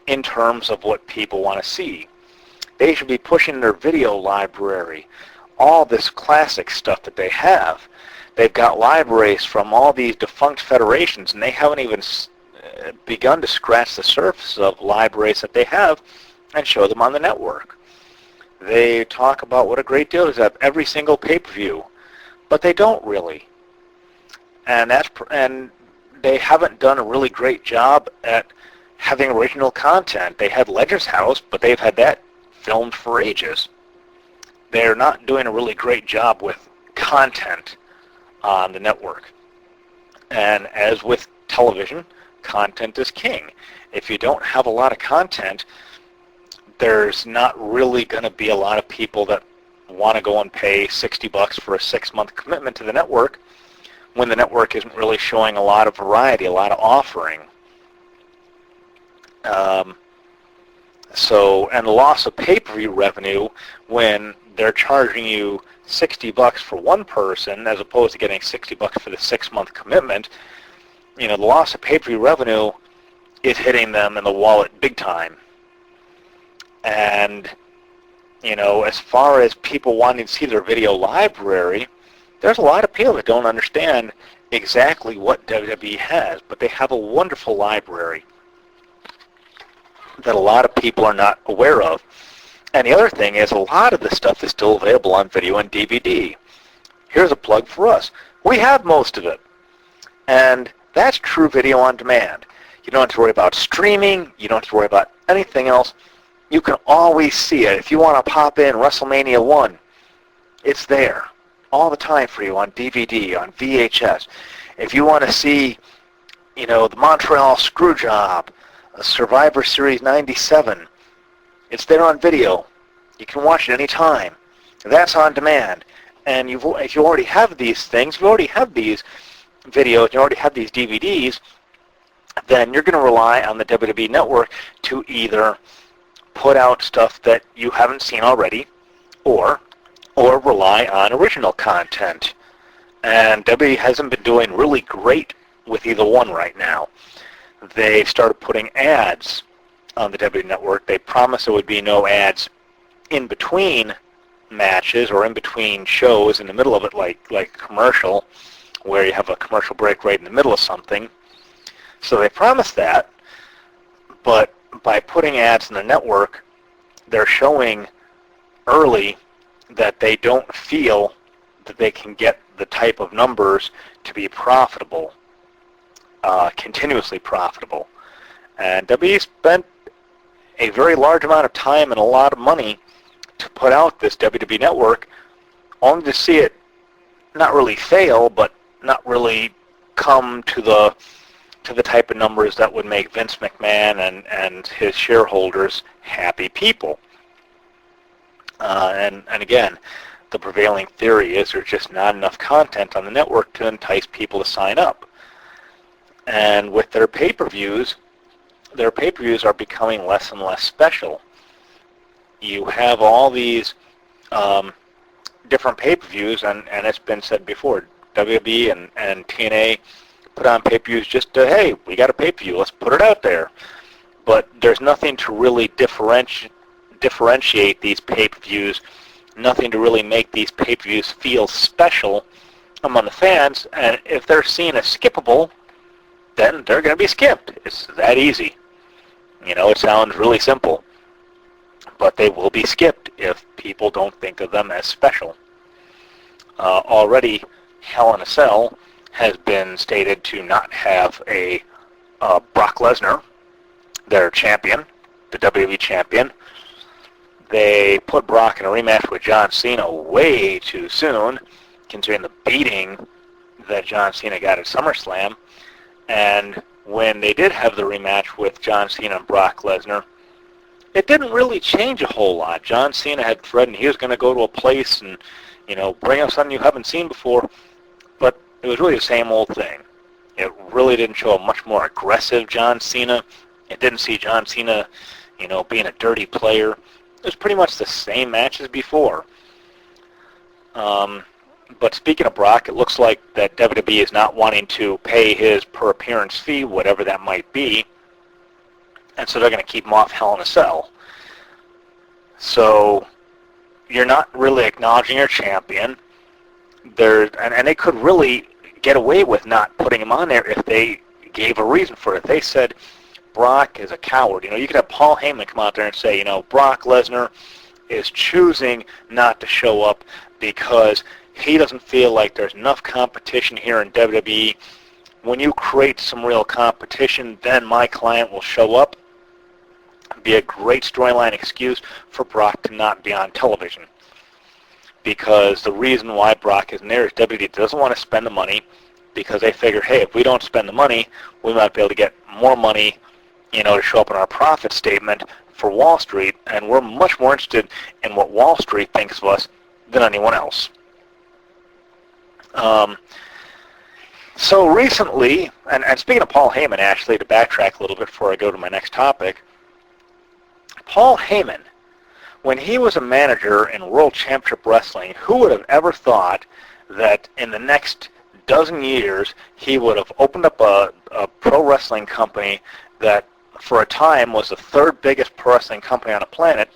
in terms of what people want to see. They should be pushing their video library, all this classic stuff that they have. They've got libraries from all these defunct federations, and they haven't even begun to scratch the surface of libraries that they have and show them on the network. They talk about what a great deal it is to have every single pay-per-view, but they don't really. And they haven't done a really great job at having original content. They had Ledger's House, but they've had that filmed for ages. They're not doing a really great job with content on the network. And as with television, content is king. If you don't have a lot of content, there's not really going to be a lot of people that want to go and pay $60 for a 6-month commitment to the network when the network isn't really showing a lot of variety, a lot of offering. And the loss of pay-per-view revenue when they're charging you $60 for one person as opposed to getting $60 for the 6-month commitment, the loss of pay-per-view revenue is hitting them in the wallet big time. And, as far as people wanting to see their video library, there's a lot of people that don't understand exactly what WWE has, but they have a wonderful library that a lot of people are not aware of. And the other thing is a lot of this stuff is still available on video and DVD. Here's a plug for us. We have most of it. And that's true video on demand. You don't have to worry about streaming. You don't have to worry about anything else. You can always see it. If you want to pop in WrestleMania 1, it's there all the time for you on DVD, on VHS. If you want to see, the Montreal Screwjob, Survivor Series 97, it's there on video. You can watch it anytime. That's on demand. And if you already have these things, you already have these videos, you already have these DVDs, then you're going to rely on the WWE Network to either put out stuff that you haven't seen already or rely on original content. And WWE hasn't been doing really great with either one right now. They started putting ads on the WWE Network. They promised there would be no ads in between matches or in between shows in the middle of it, like a commercial, where you have a commercial break right in the middle of something. So they promised that, but by putting ads in the network, they're showing early that they don't feel that they can get the type of numbers to be profitable, continuously profitable. And WWE spent a very large amount of time and a lot of money to put out this WWE Network, only to see it not really fail, but not really come to the type of numbers that would make Vince McMahon and his shareholders happy people. And again, the prevailing theory is there's just not enough content on the network to entice people to sign up. And with their pay-per-views are becoming less and less special. You have all these different pay-per-views, and it's been said before, WWE and TNA put on pay-per-views just to, hey, we got a pay-per-view, let's put it out there. But there's nothing to really differentiate these pay-per-views, nothing to really make these pay-per-views feel special among the fans, and if they're seen as skippable, then they're going to be skipped. It's that easy. It sounds really simple, but they will be skipped if people don't think of them as special. Already, Hell in a Cell has been stated to not have a Brock Lesnar, their champion, the WWE champion. They put Brock in a rematch with John Cena way too soon, considering the beating that John Cena got at SummerSlam. And when they did have the rematch with John Cena and Brock Lesnar, it didn't really change a whole lot. John Cena had threatened he was going to go to a place and, bring up something you haven't seen before, but it was really the same old thing. It really didn't show a much more aggressive John Cena. It didn't see John Cena, being a dirty player. It was pretty much the same match as before. But speaking of Brock, it looks like that WWE is not wanting to pay his per appearance fee, whatever that might be, and so they're going to keep him off Hell in a Cell. So you're not really acknowledging your champion. And they could really get away with not putting him on there if they gave a reason for it. If they said Brock is a coward, you could have Paul Heyman come out there and say, Brock Lesnar is choosing not to show up because he doesn't feel like there's enough competition here in WWE. When you create some real competition, then my client will show up. Be a great storyline excuse for Brock to not be on television. Because the reason why Brock isn't there is WWE doesn't want to spend the money, because they figure, hey, if we don't spend the money, we might be able to get more money, to show up in our profit statement for Wall Street, and we're much more interested in what Wall Street thinks of us than anyone else. So recently, and speaking of Paul Heyman, actually, to backtrack a little bit before I go to my next topic, Paul Heyman, when he was a manager in World Championship Wrestling, who would have ever thought that in the next dozen years he would have opened up a pro wrestling company that for a time was the third biggest pro wrestling company on the planet,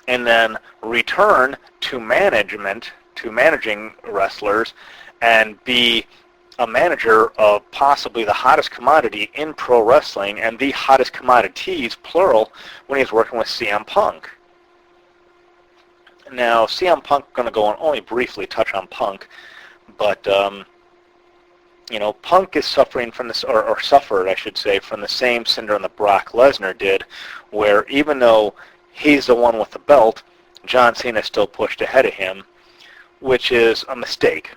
and then return to managing wrestlers and be a manager of possibly the hottest commodity in pro wrestling and the hottest commodities, plural, when he was working with CM Punk. Now, CM Punk, going to go and only briefly touch on Punk, but, Punk is suffering from this, or suffered, I should say, from the same syndrome that Brock Lesnar did, where even though he's the one with the belt, John Cena is still pushed ahead of him, which is a mistake.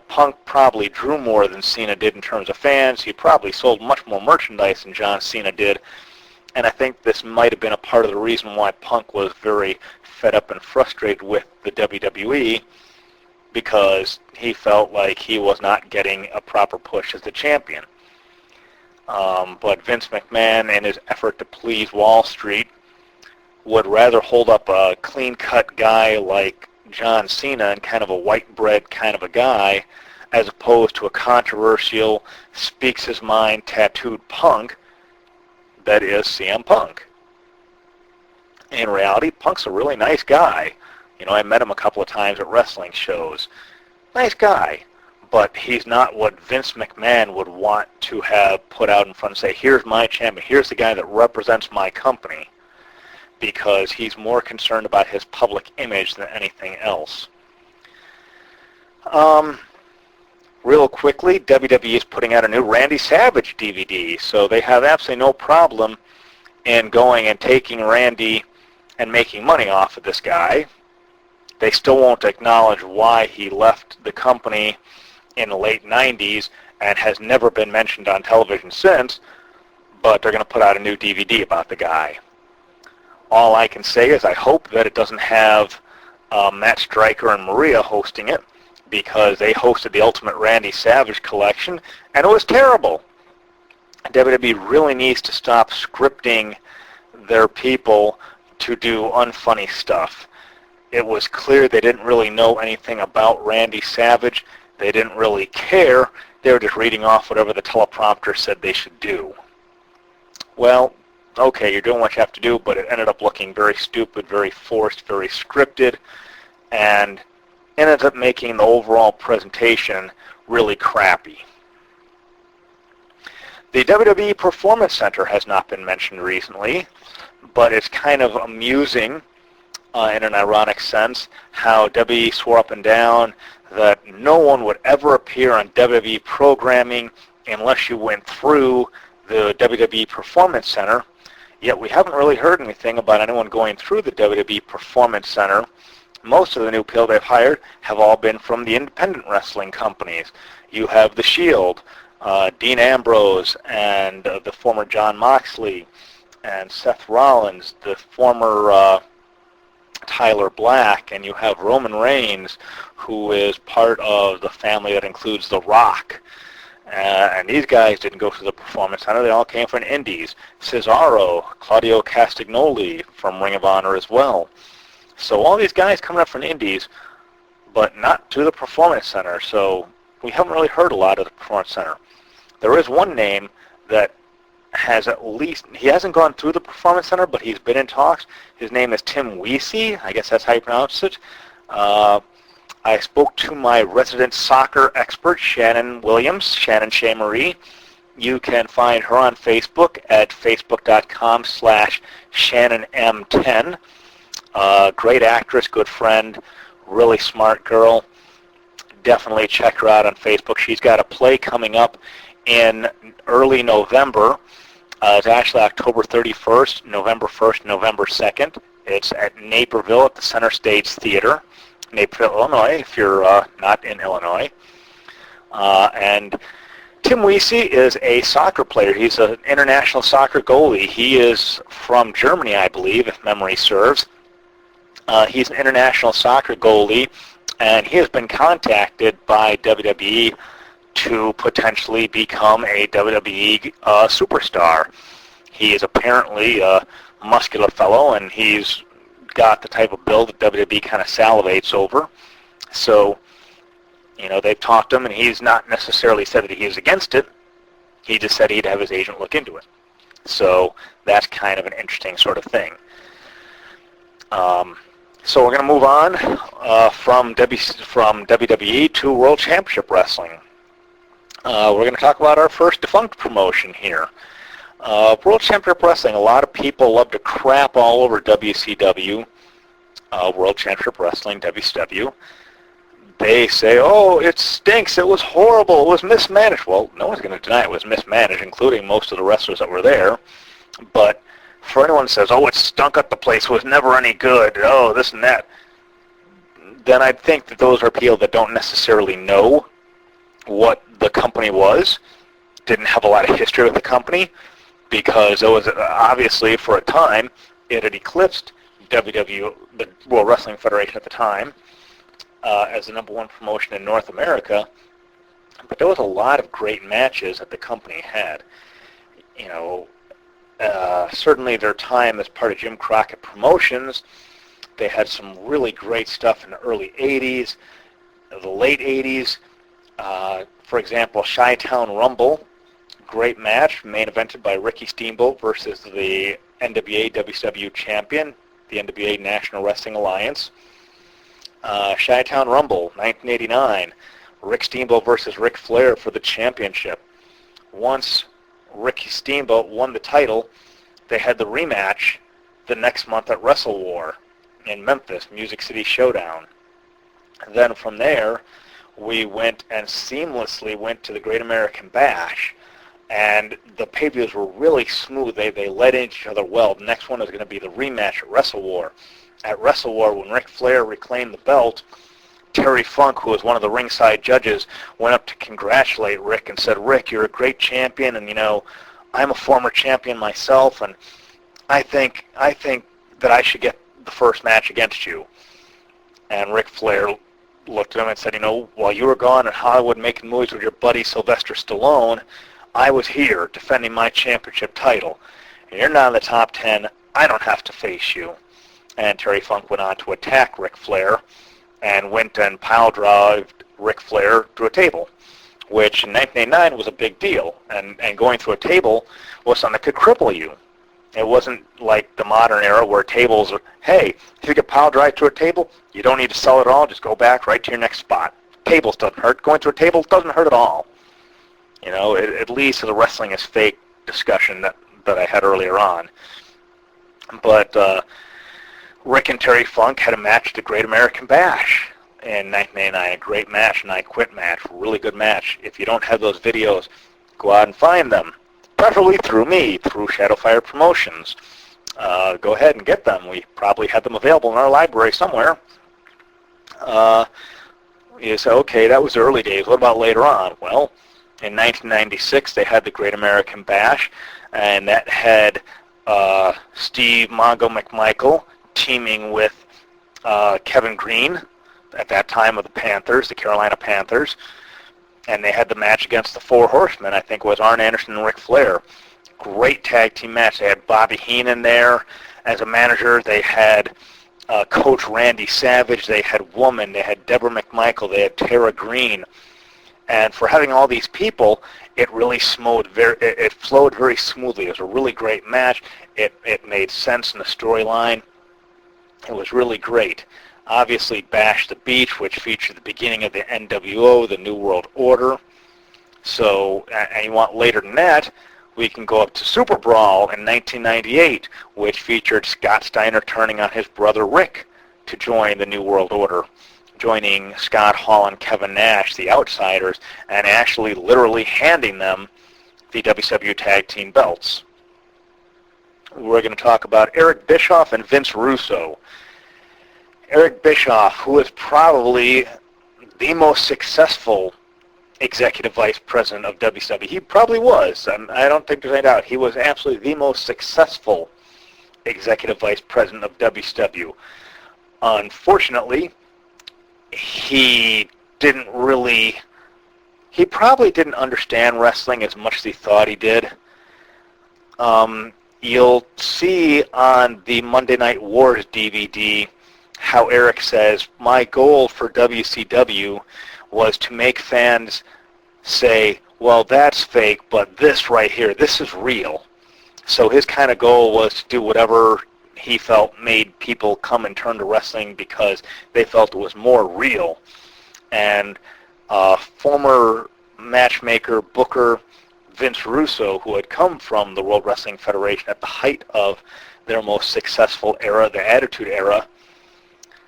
Punk probably drew more than Cena did in terms of fans. He probably sold much more merchandise than John Cena did. And I think this might have been a part of the reason why Punk was very fed up and frustrated with the WWE, because he felt like he was not getting a proper push as the champion. But Vince McMahon, in his effort to please Wall Street, would rather hold up a clean-cut guy like John Cena and kind of a white bread kind of a guy, as opposed to a controversial, speaks his mind, tattooed punk that is CM Punk. In reality, Punk's a really nice guy. I met him a couple of times at wrestling shows. Nice guy, but he's not what Vince McMahon would want to have put out in front and say, here's my champion, here's the guy that represents my company, because he's more concerned about his public image than anything else. Real quickly, WWE is putting out a new Randy Savage DVD, so they have absolutely no problem in going and taking Randy and making money off of this guy. They still won't acknowledge why he left the company in the late 90s and has never been mentioned on television since, but they're going to put out a new DVD about the guy. All I can say is I hope that it doesn't have Matt Stryker and Maria hosting it, because they hosted the Ultimate Randy Savage collection, and it was terrible. WWE really needs to stop scripting their people to do unfunny stuff. It was clear they didn't really know anything about Randy Savage. They didn't really care. They were just reading off whatever the teleprompter said they should do. Well, okay, you're doing what you have to do, but it ended up looking very stupid, very forced, very scripted, and ended up making the overall presentation really crappy. The WWE Performance Center has not been mentioned recently, but it's kind of amusing in an ironic sense how WWE swore up and down that no one would ever appear on WWE programming unless you went through the WWE Performance Center, yet we haven't really heard anything about anyone going through the WWE Performance Center. Most of the new people they've hired have all been from the independent wrestling companies. You have The Shield, Dean Ambrose, and the former Jon Moxley. and Seth Rollins, the former Tyler Black, and you have Roman Reigns, who is part of the family that includes The Rock. And these guys didn't go to the Performance Center. They all came from Indies. Cesaro, Claudio Castagnoli from Ring of Honor as well. So all these guys coming up from Indies, but not to the Performance Center. So we haven't really heard a lot of the Performance Center. There is one name that has at least, he hasn't gone through the Performance Center, but he's been in talks. His name is Tim Weesey. I guess that's how you pronounce it. I spoke to my resident soccer expert, Shannon Williams, Shannon Shae Marie. You can find her on Facebook at facebook.com/ShannonM10. Great actress, good friend, really smart girl. Definitely check her out on Facebook. She's got a play coming up in early November. It's actually October 31st, November 1st, November 2nd. It's at Naperville at the Center Stage Theater, Naperville, Illinois, if you're not in Illinois. And Tim Weesey is a soccer player. He's an international soccer goalie. He is from Germany, I believe, if memory serves. He's an international soccer goalie, and he has been contacted by WWE to potentially become a WWE superstar. He is apparently a muscular fellow, and he's got the type of build that WWE kind of salivates over. So, you know, they've talked to him, and he's not necessarily said that he is against it. He just said he'd have his agent look into it. So that's kind of an interesting sort of thing. So we're going to move on from WWE to World Championship Wrestling. We're going to talk about our first defunct promotion here. World Championship Wrestling, a lot of people love to crap all over WCW, World Championship Wrestling, WCW. They say, oh, it stinks, it was horrible, it was mismanaged. Well, no one's going to deny it was mismanaged, including most of the wrestlers that were there. But for anyone who says, oh, it stunk up the place, was never any good, oh, this and that, then I think that those are people that don't necessarily know what the company was, didn't have a lot of history with the company, because it was obviously, for a time, it had eclipsed WWE, the World Wrestling Federation at the time, as the number one promotion in North America. But there was a lot of great matches that the company had. You know, certainly their time as part of Jim Crockett Promotions, they had some really great stuff in the early 80s, the late 80s. For example, Chi-Town Rumble, great match, main evented by Ricky Steamboat versus the NWA WCW champion, the NWA National Wrestling Alliance. Chi-Town Rumble, 1989, Rick Steamboat versus Ric Flair for the championship. Once Ricky Steamboat won the title, they had the rematch the next month at Wrestle War in Memphis, Music City Showdown. And then from there, we went and seamlessly went to the Great American Bash, and the pay-per-views were really smooth. They led into each other well. The next one is going to be the rematch at Wrestle War. At Wrestle War, when Ric Flair reclaimed the belt, Terry Funk, who was one of the ringside judges, went up to congratulate Rick and said, Rick, you're a great champion, and, you know, I'm a former champion myself, and I think that I should get the first match against you. And Ric Flair looked at him and said, you know, while you were gone in Hollywood making movies with your buddy Sylvester Stallone, I was here defending my championship title. And you're not in the top 10. I don't have to face you. And Terry Funk went on to attack Ric Flair and went and pile-drived Ric Flair through a table, which in 1989 was a big deal. And going through a table was something that could cripple you. It wasn't like the modern era where tables are, hey, if you get pile-drive through a table, you don't need to sell it all, just go back right to your next spot. Tables doesn't hurt. Going through a table doesn't hurt at all. You know, at least the wrestling is fake discussion that I had earlier on. But Rick and Terry Funk had a match at the Great American Bash in 1989. A great match, an I Quit match, really good match. If you don't have those videos, go out and find them. Preferably through me, through Shadowfire Promotions. Go ahead and get them. We probably have them available in our library somewhere. You say, okay, that was the early days. What about later on? Well, in 1996, they had the Great American Bash, and that had Steve Mongo McMichael teaming with Kevin Green at that time of the Panthers, the Carolina Panthers, and they had the match against the Four Horsemen. I think it was Arn Anderson and Ric Flair. Great tag team match. They had Bobby Heenan there as a manager. They had Coach Randy Savage. They had Woman. They had Deborah McMichael. They had Tara Green. And for having all these people, it really flowed very smoothly. It was a really great match. It made sense in the storyline. It was really great. Obviously, Bash the Beach, which featured the beginning of the NWO, the New World Order. So, and you want later than that, we can go up to Super Brawl in 1998, which featured Scott Steiner turning on his brother Rick to join the New World Order, joining Scott Hall and Kevin Nash, the Outsiders, and actually literally handing them the WCW Tag Team belts. We're going to talk about Eric Bischoff and Vince Russo. Eric Bischoff, who is probably the most successful executive vice president of WCW. He probably was. I don't think there's any doubt. He was absolutely the most successful executive vice president of WCW. Unfortunately, he probably didn't understand wrestling as much as he thought he did. You'll see on the Monday Night Wars DVD how Eric says, my goal for WCW was to make fans say, well, that's fake, but this right here, this is real. So his kind of goal was to do whatever he felt made people come and turn to wrestling because they felt it was more real. And former matchmaker, booker, Vince Russo, who had come from the World Wrestling Federation at the height of their most successful era, the Attitude Era,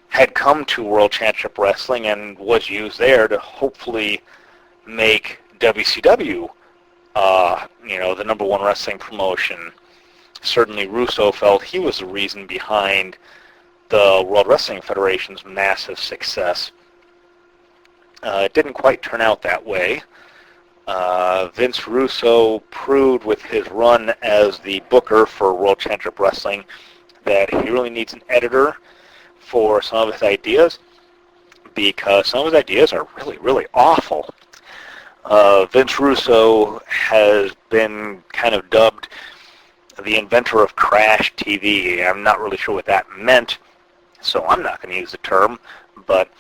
had come to World Championship Wrestling and was used there to hopefully make WCW, the number one wrestling promotion. Certainly Russo felt he was the reason behind the World Wrestling Federation's massive success. It didn't quite turn out that way. Vince Russo proved with his run as the booker for World Championship Wrestling that he really needs an editor for some of his ideas, because some of his ideas are really, really awful. Vince Russo has been kind of dubbed the inventor of Crash TV. I'm not really sure what that meant, so I'm not going to use the term, but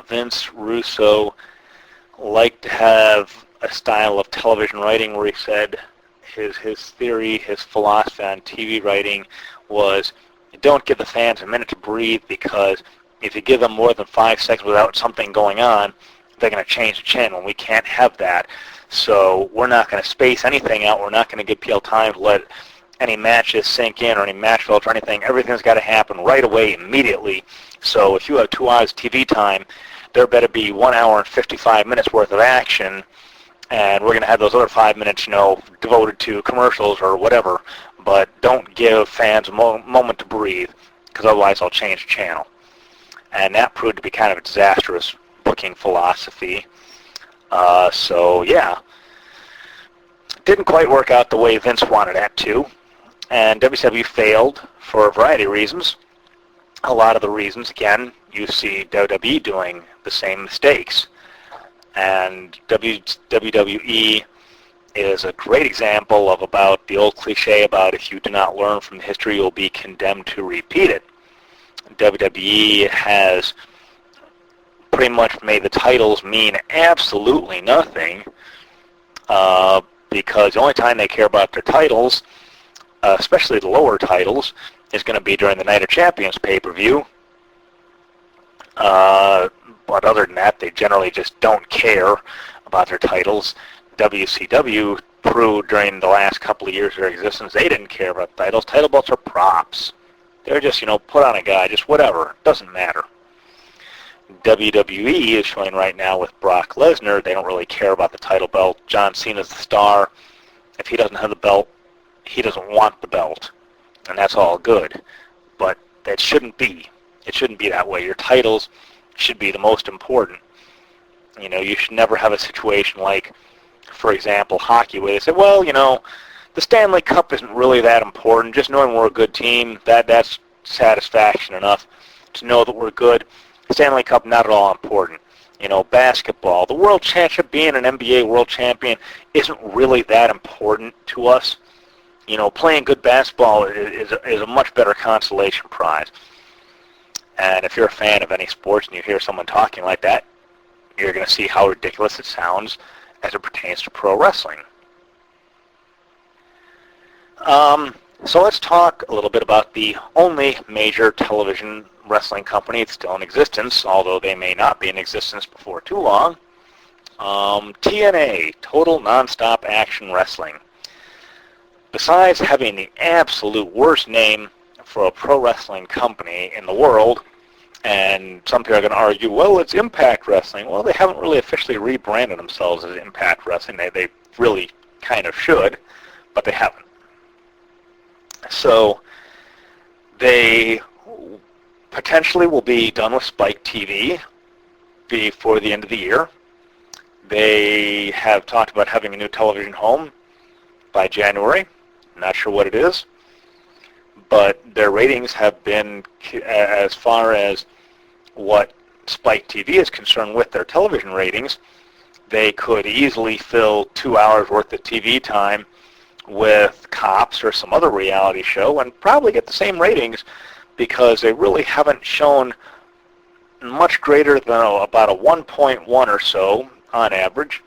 Vince Russo liked to have a style of television writing where he said his theory, his philosophy on TV writing was, don't give the fans a minute to breathe, because if you give them more than 5 seconds without something going on, they're going to change the channel, and we can't have that. So we're not going to space anything out. We're not going to give people time to let any matches sink in or any match builds or anything. Everything's got to happen right away, immediately. So if you have 2 hours TV time, there better be 1 hour and 55 minutes worth of action, and we're going to have those other 5 minutes, devoted to commercials or whatever. But don't give fans a moment to breathe, because otherwise I'll change the channel. And that proved to be kind of a disastrous booking philosophy. Didn't quite work out the way Vince wanted it to. And WCW failed for a variety of reasons. A lot of the reasons, again, you see WWE doing the same mistakes. And WWE is a great example of about the old cliche about if you do not learn from history, you'll be condemned to repeat it. WWE has pretty much made the titles mean absolutely nothing, because the only time they care about their titles, especially the lower titles, is going to be during the Night of Champions pay-per-view. But other than that, they generally just don't care about their titles. WCW proved during the last couple of years of their existence they didn't care about titles. Title belts are props. They're just, put on a guy, just whatever. It doesn't matter. WWE is showing right now with Brock Lesnar, they don't really care about the title belt. John Cena's the star. If he doesn't have the belt, he doesn't want the belt. And that's all good. But that shouldn't be. It shouldn't be that way. Your titles should be the most important. You should never have a situation like, for example, hockey, where they say, well, The Stanley Cup isn't really that important. Just knowing we're a good team, that's satisfaction enough to know that we're good. Stanley Cup, not at all important. Basketball, the World Championship, being an NBA World Champion isn't really that important to us. Playing good basketball is a much better consolation prize. And if you're a fan of any sports and you hear someone talking like that, you're going to see how ridiculous it sounds as it pertains to pro wrestling. So let's talk a little bit about the only major television wrestling company that's still in existence, although they may not be in existence before too long. TNA, Total Nonstop Action Wrestling. Besides having the absolute worst name for a pro wrestling company in the world, and some people are going to argue, well, it's Impact Wrestling. Well, they haven't really officially rebranded themselves as Impact Wrestling. They really kind of should, but they haven't. So they potentially will be done with Spike TV before the end of the year. They have talked about having a new television home by January. Not sure what it is, but their ratings have been, as far as what Spike TV is concerned with their television ratings, they could easily fill 2 hours worth of TV time with Cops or some other reality show and probably get the same ratings, because they really haven't shown much greater than about a 1.1 or so on average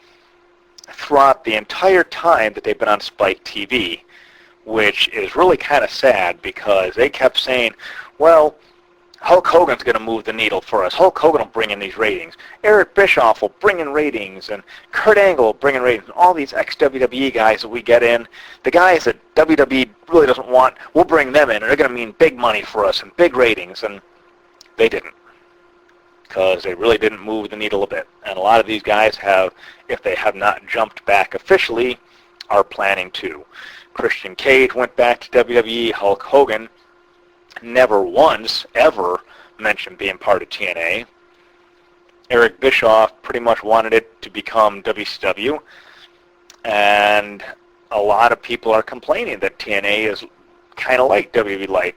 throughout the entire time that they've been on Spike TV, which is really kind of sad, because they kept saying, well, Hulk Hogan's going to move the needle for us. Hulk Hogan will bring in these ratings. Eric Bischoff will bring in ratings, and Kurt Angle will bring in ratings. All these ex-WWE guys that we get in, the guys that WWE really doesn't want, we'll bring them in, and they're going to mean big money for us and big ratings, and they didn't, because they really didn't move the needle a bit. And a lot of these guys have, if they have not jumped back officially, are planning to. Christian Cage went back to WWE. Hulk Hogan never once ever mentioned being part of TNA. Eric Bischoff pretty much wanted it to become WCW, and a lot of people are complaining that TNA is kind of like WWE Light.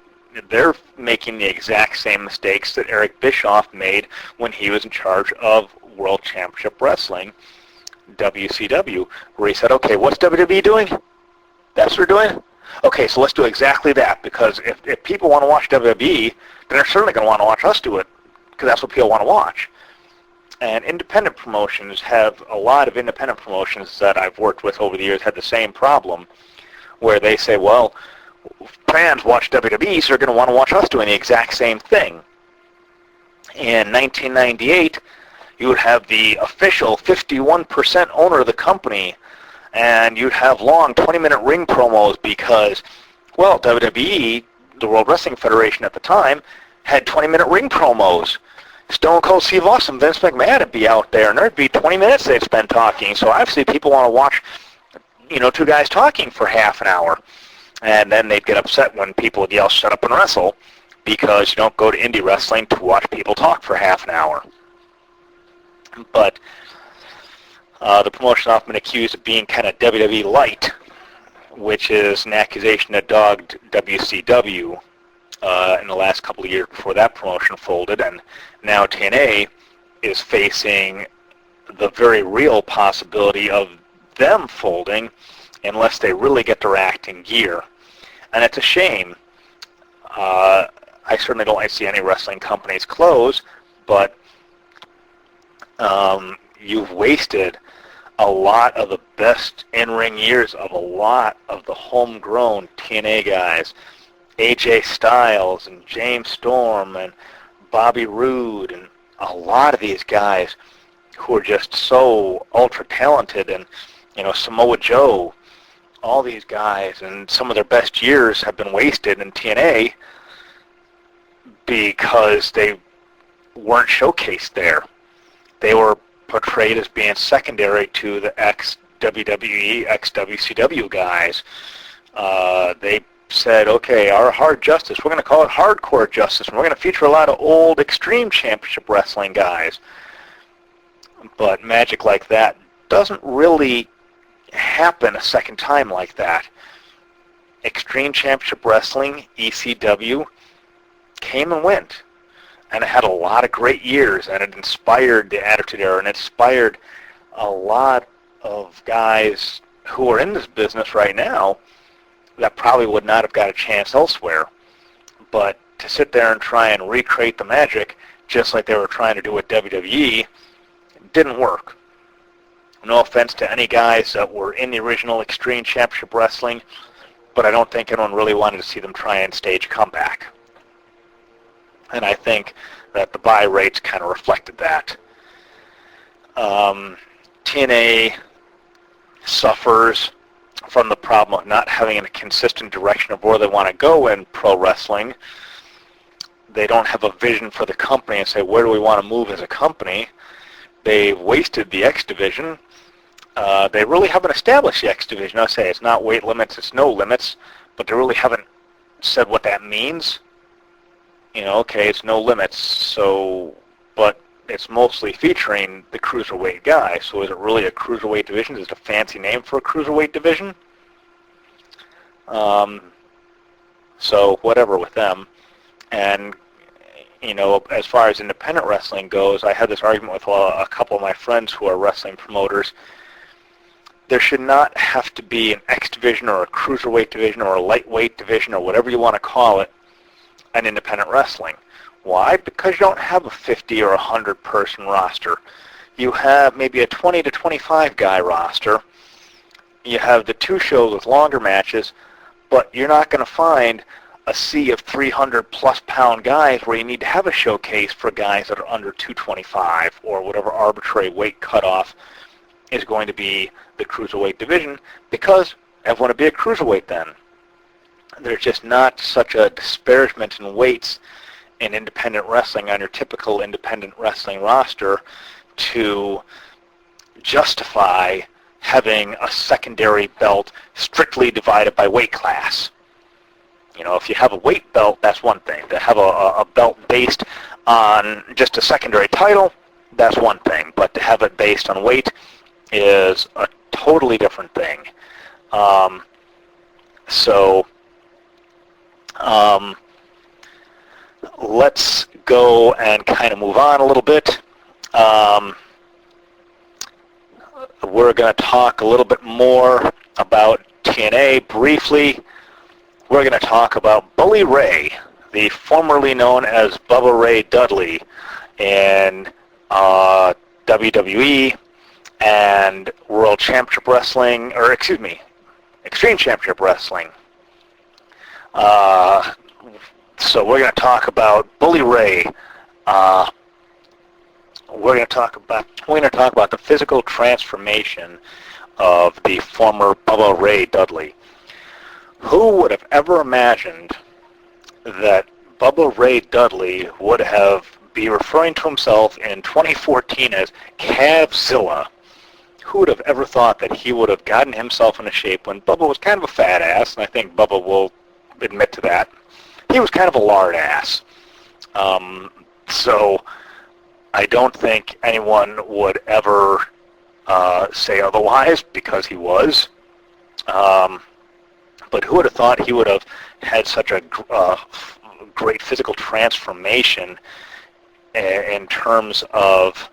They're making the exact same mistakes that Eric Bischoff made when he was in charge of World Championship Wrestling, WCW, where he said, okay, what's WWE doing? That's what we're doing? Okay, so let's do exactly that, because if people want to watch WWE, then they're certainly going to want to watch us do it, because that's what people want to watch. And independent promotions have, a lot of independent promotions that I've worked with over the years had the same problem, where they say, well, fans watch WWE, so they're going to want to watch us doing the exact same thing. In 1998, you would have the official 51% owner of the company, and you'd have long 20-minute ring promos because, well, WWE, the World Wrestling Federation at the time, had 20-minute ring promos. Stone Cold Steve Austin, Vince McMahon would be out there, and there'd be 20 minutes they'd spend talking. So obviously people want to watch, two guys talking for half an hour. And then they'd get upset when people would yell, shut up and wrestle, because you don't go to indie wrestling to watch people talk for half an hour. But the promotion often been accused of being kind of WWE Light, which is an accusation that dogged WCW in the last couple of years before that promotion folded, and now TNA is facing the very real possibility of them folding unless they really get their act in gear. And it's a shame. I certainly don't like to see any wrestling companies close, but you've wasted a lot of the best in-ring years of a lot of the homegrown TNA guys. AJ Styles and James Storm and Bobby Roode and a lot of these guys who are just so ultra-talented, and, Samoa Joe, all these guys, and some of their best years have been wasted in TNA because they weren't showcased there. They were portrayed as being secondary to the ex-WWE, ex-WCW guys. They said, okay, our hard justice, we're going to call it hardcore justice, and we're going to feature a lot of old Extreme Championship Wrestling guys. But magic like that doesn't really happen a second time like that. Extreme Championship Wrestling, ECW, came and went. And it had a lot of great years, and it inspired the Attitude Era, and it inspired a lot of guys who are in this business right now that probably would not have got a chance elsewhere. But to sit there and try and recreate the magic, just like they were trying to do with WWE, didn't work. No offense to any guys that were in the original Extreme Championship Wrestling, but I don't think anyone really wanted to see them try and stage a comeback. And I think that the buy rates kind of reflected that. TNA suffers from the problem of not having a consistent direction of where they want to go in pro wrestling. They don't have a vision for the company and say, where do we want to move as a company? They've wasted the X Division. They really haven't established the X Division. I say it's not weight limits, it's no limits, but they really haven't said what that means. You know, okay, it's no limits, so, but it's mostly featuring the cruiserweight guy. So is it really a cruiserweight division? Is it a fancy name for a cruiserweight division? So whatever with them. And, you know, as far as independent wrestling goes, I had this argument with a couple of my friends who are wrestling promoters. There should not have to be an X division or a cruiserweight division or a lightweight division or whatever you want to call it, an independent wrestling. Why? Because you don't have a 50 or 100 person roster. You have maybe a 20 to 25 guy roster. You have the two shows with longer matches, but you're not going to find a sea of 300 plus pound guys where you need to have a showcase for guys that are under 225 or whatever arbitrary weight cutoff is going to be the cruiserweight division, because everyone would be a cruiserweight then. There's just not such a disparagement in weights in independent wrestling on your typical independent wrestling roster to justify having a secondary belt strictly divided by weight class. You know, if you have a weight belt, that's one thing. To have a belt based on just a secondary title, that's one thing. But to have it based on weight is a totally different thing. Let's go and kind of move on a little bit. We're going to talk a little bit more about TNA briefly. We're going to talk about Bully Ray, the formerly known as Bubba Ray Dudley in WWE and World Championship Wrestling, or excuse me, Extreme Championship Wrestling. So we're going to talk about Bully Ray. We're going to talk about the physical transformation of the former Bubba Ray Dudley. Who would have ever imagined that Bubba Ray Dudley would be referring to himself in 2014 as Cavzilla? Who would have ever thought that he would have gotten himself into shape when Bubba was kind of a fat ass, and I think Bubba will admit to that. He was kind of a lard ass. So I don't think anyone would ever say otherwise, because he was. But who would have thought he would have had such a great physical transformation in terms of,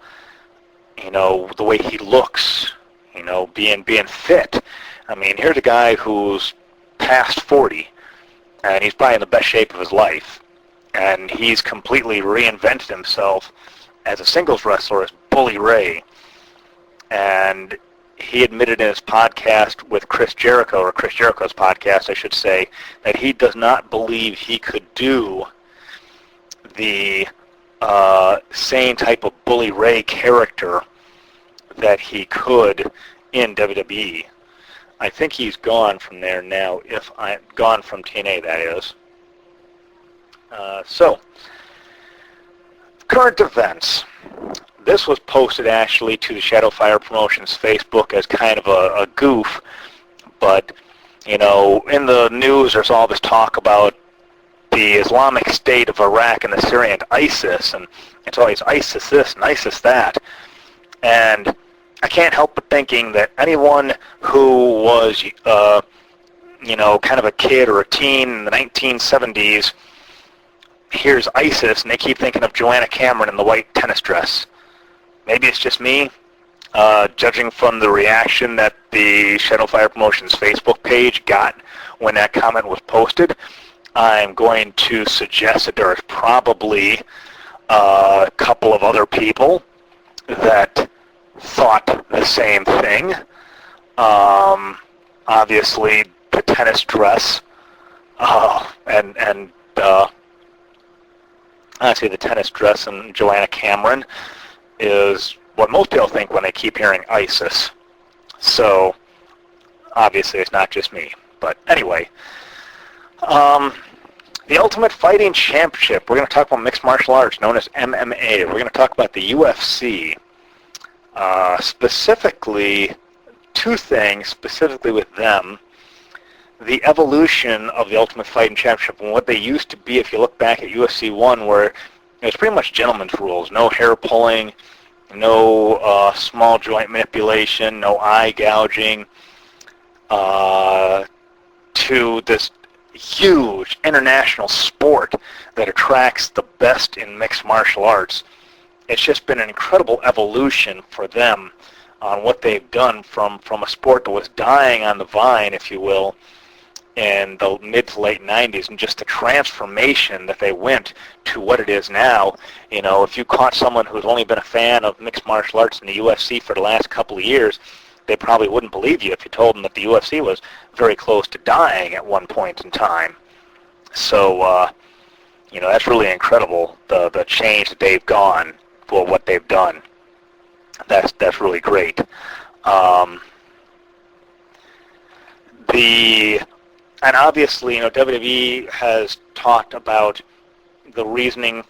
you know, the way he looks, you know, being fit. I mean, here's a guy who's past 40, and he's probably in the best shape of his life, and he's completely reinvented himself as a singles wrestler as Bully Ray. And he admitted in his podcast with Chris Jericho, or Chris Jericho's podcast, I should say, that he does not believe he could do the same type of Bully Ray character that he could in WWE. I think he's gone from there now, gone from TNA, that is. So, current events. This was posted actually to the Shadowfire Promotions Facebook as kind of a goof, but, you know, in the news there's all this talk about the Islamic State of Iraq and the Syrian ISIS, and it's always ISIS this and ISIS that. And I can't help but thinking that anyone who was kind of a kid or a teen in the 1970s hears ISIS and they keep thinking of Joanna Cameron in the white tennis dress. Maybe it's just me, judging from the reaction that the Shadow Fire Promotions Facebook page got when that comment was posted. I'm going to suggest that there is probably a couple of other people that thought the same thing. Obviously, the tennis dress, honestly, the tennis dress and Joanna Cameron is what most people think when they keep hearing ISIS. So, obviously, it's not just me. But anyway, the Ultimate Fighting Championship. We're going to talk about mixed martial arts, known as MMA. We're going to talk about the UFC. Specifically, two things specifically with them. The evolution of the Ultimate Fighting Championship and what they used to be, if you look back at UFC 1, where it was pretty much gentleman's rules. No hair pulling, no small joint manipulation, no eye gouging, to this huge international sport that attracts the best in mixed martial arts. It's just been an incredible evolution for them on what they've done from a sport that was dying on the vine, if you will, in the mid to late 90s, and just the transformation that they went to what it is now. If you caught someone who's only been a fan of mixed martial arts in the UFC for the last couple of years, they probably wouldn't believe you if you told them that the UFC was very close to dying at one point in time. So, that's really incredible, the change that they've gone for what they've done. That's really great. And obviously, WWE has talked about the reasoning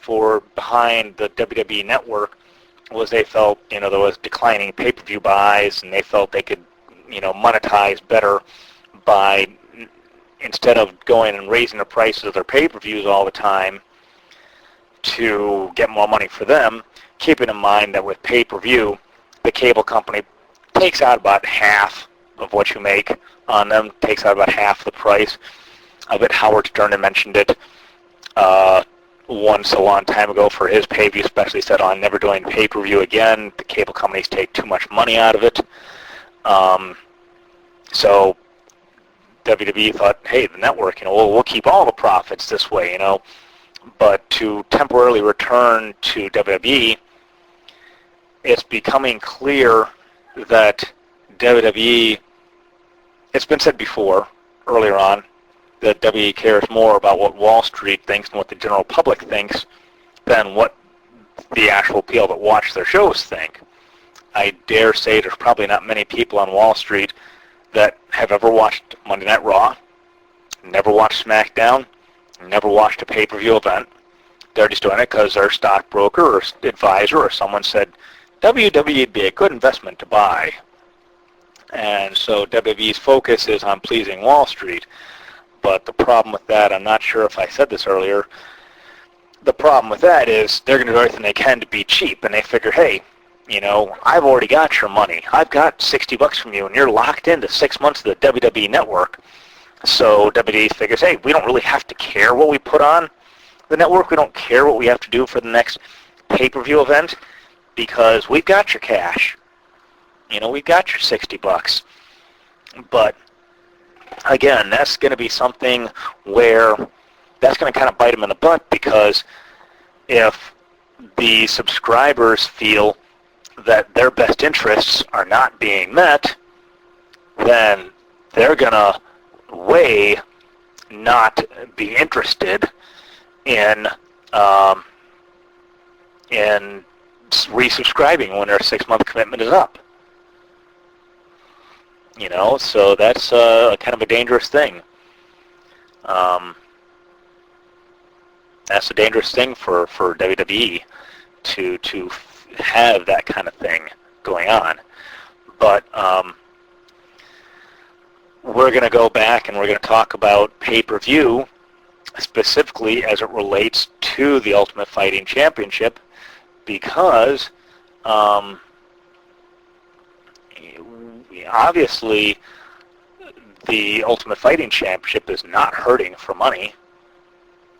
behind the WWE Network was they felt, there was declining pay-per-view buys, and they felt they could, monetize better by, instead of going and raising the prices of their pay-per-views all the time to get more money for them, keeping in mind that with pay-per-view, the cable company takes out about half of what you make on them, takes out about half the price of it. Howard Stern had mentioned it once a long time ago for his pay-per-view, especially said, I'm never doing pay-per-view again. The cable companies take too much money out of it. So WWE thought, hey, the network, we'll keep all the profits this way, But to temporarily return to WWE, it's becoming clear that WWE, it's been said before, earlier on, that WWE cares more about what Wall Street thinks and what the general public thinks than what the actual people that watch their shows think. I dare say there's probably not many people on Wall Street that have ever watched Monday Night Raw, never watched SmackDown, never watched a pay-per-view event. They're just doing it because their stockbroker or advisor or someone said, WWE would be a good investment to buy. And so WWE's focus is on pleasing Wall Street. But the problem with that, I'm not sure if I said this earlier, the problem with that is they're going to do everything they can to be cheap. And they figure, hey, I've already got your money. I've got $60 from you, and you're locked into 6 months of the WWE Network. So WWE figures, hey, we don't really have to care what we put on the network. We don't care what we have to do for the next pay-per-view event because we've got your cash. We've got your $60. But again, that's going to be something where that's going to kind of bite them in the butt, because if the subscribers feel that their best interests are not being met, then they're going to not be interested in resubscribing when their 6-month commitment is up. So that's kind of a dangerous thing. That's a dangerous thing for WWE to have that kind of thing going on. But we're going to go back and we're going to talk about pay-per-view specifically as it relates to the Ultimate Fighting Championship, because obviously the Ultimate Fighting Championship is not hurting for money,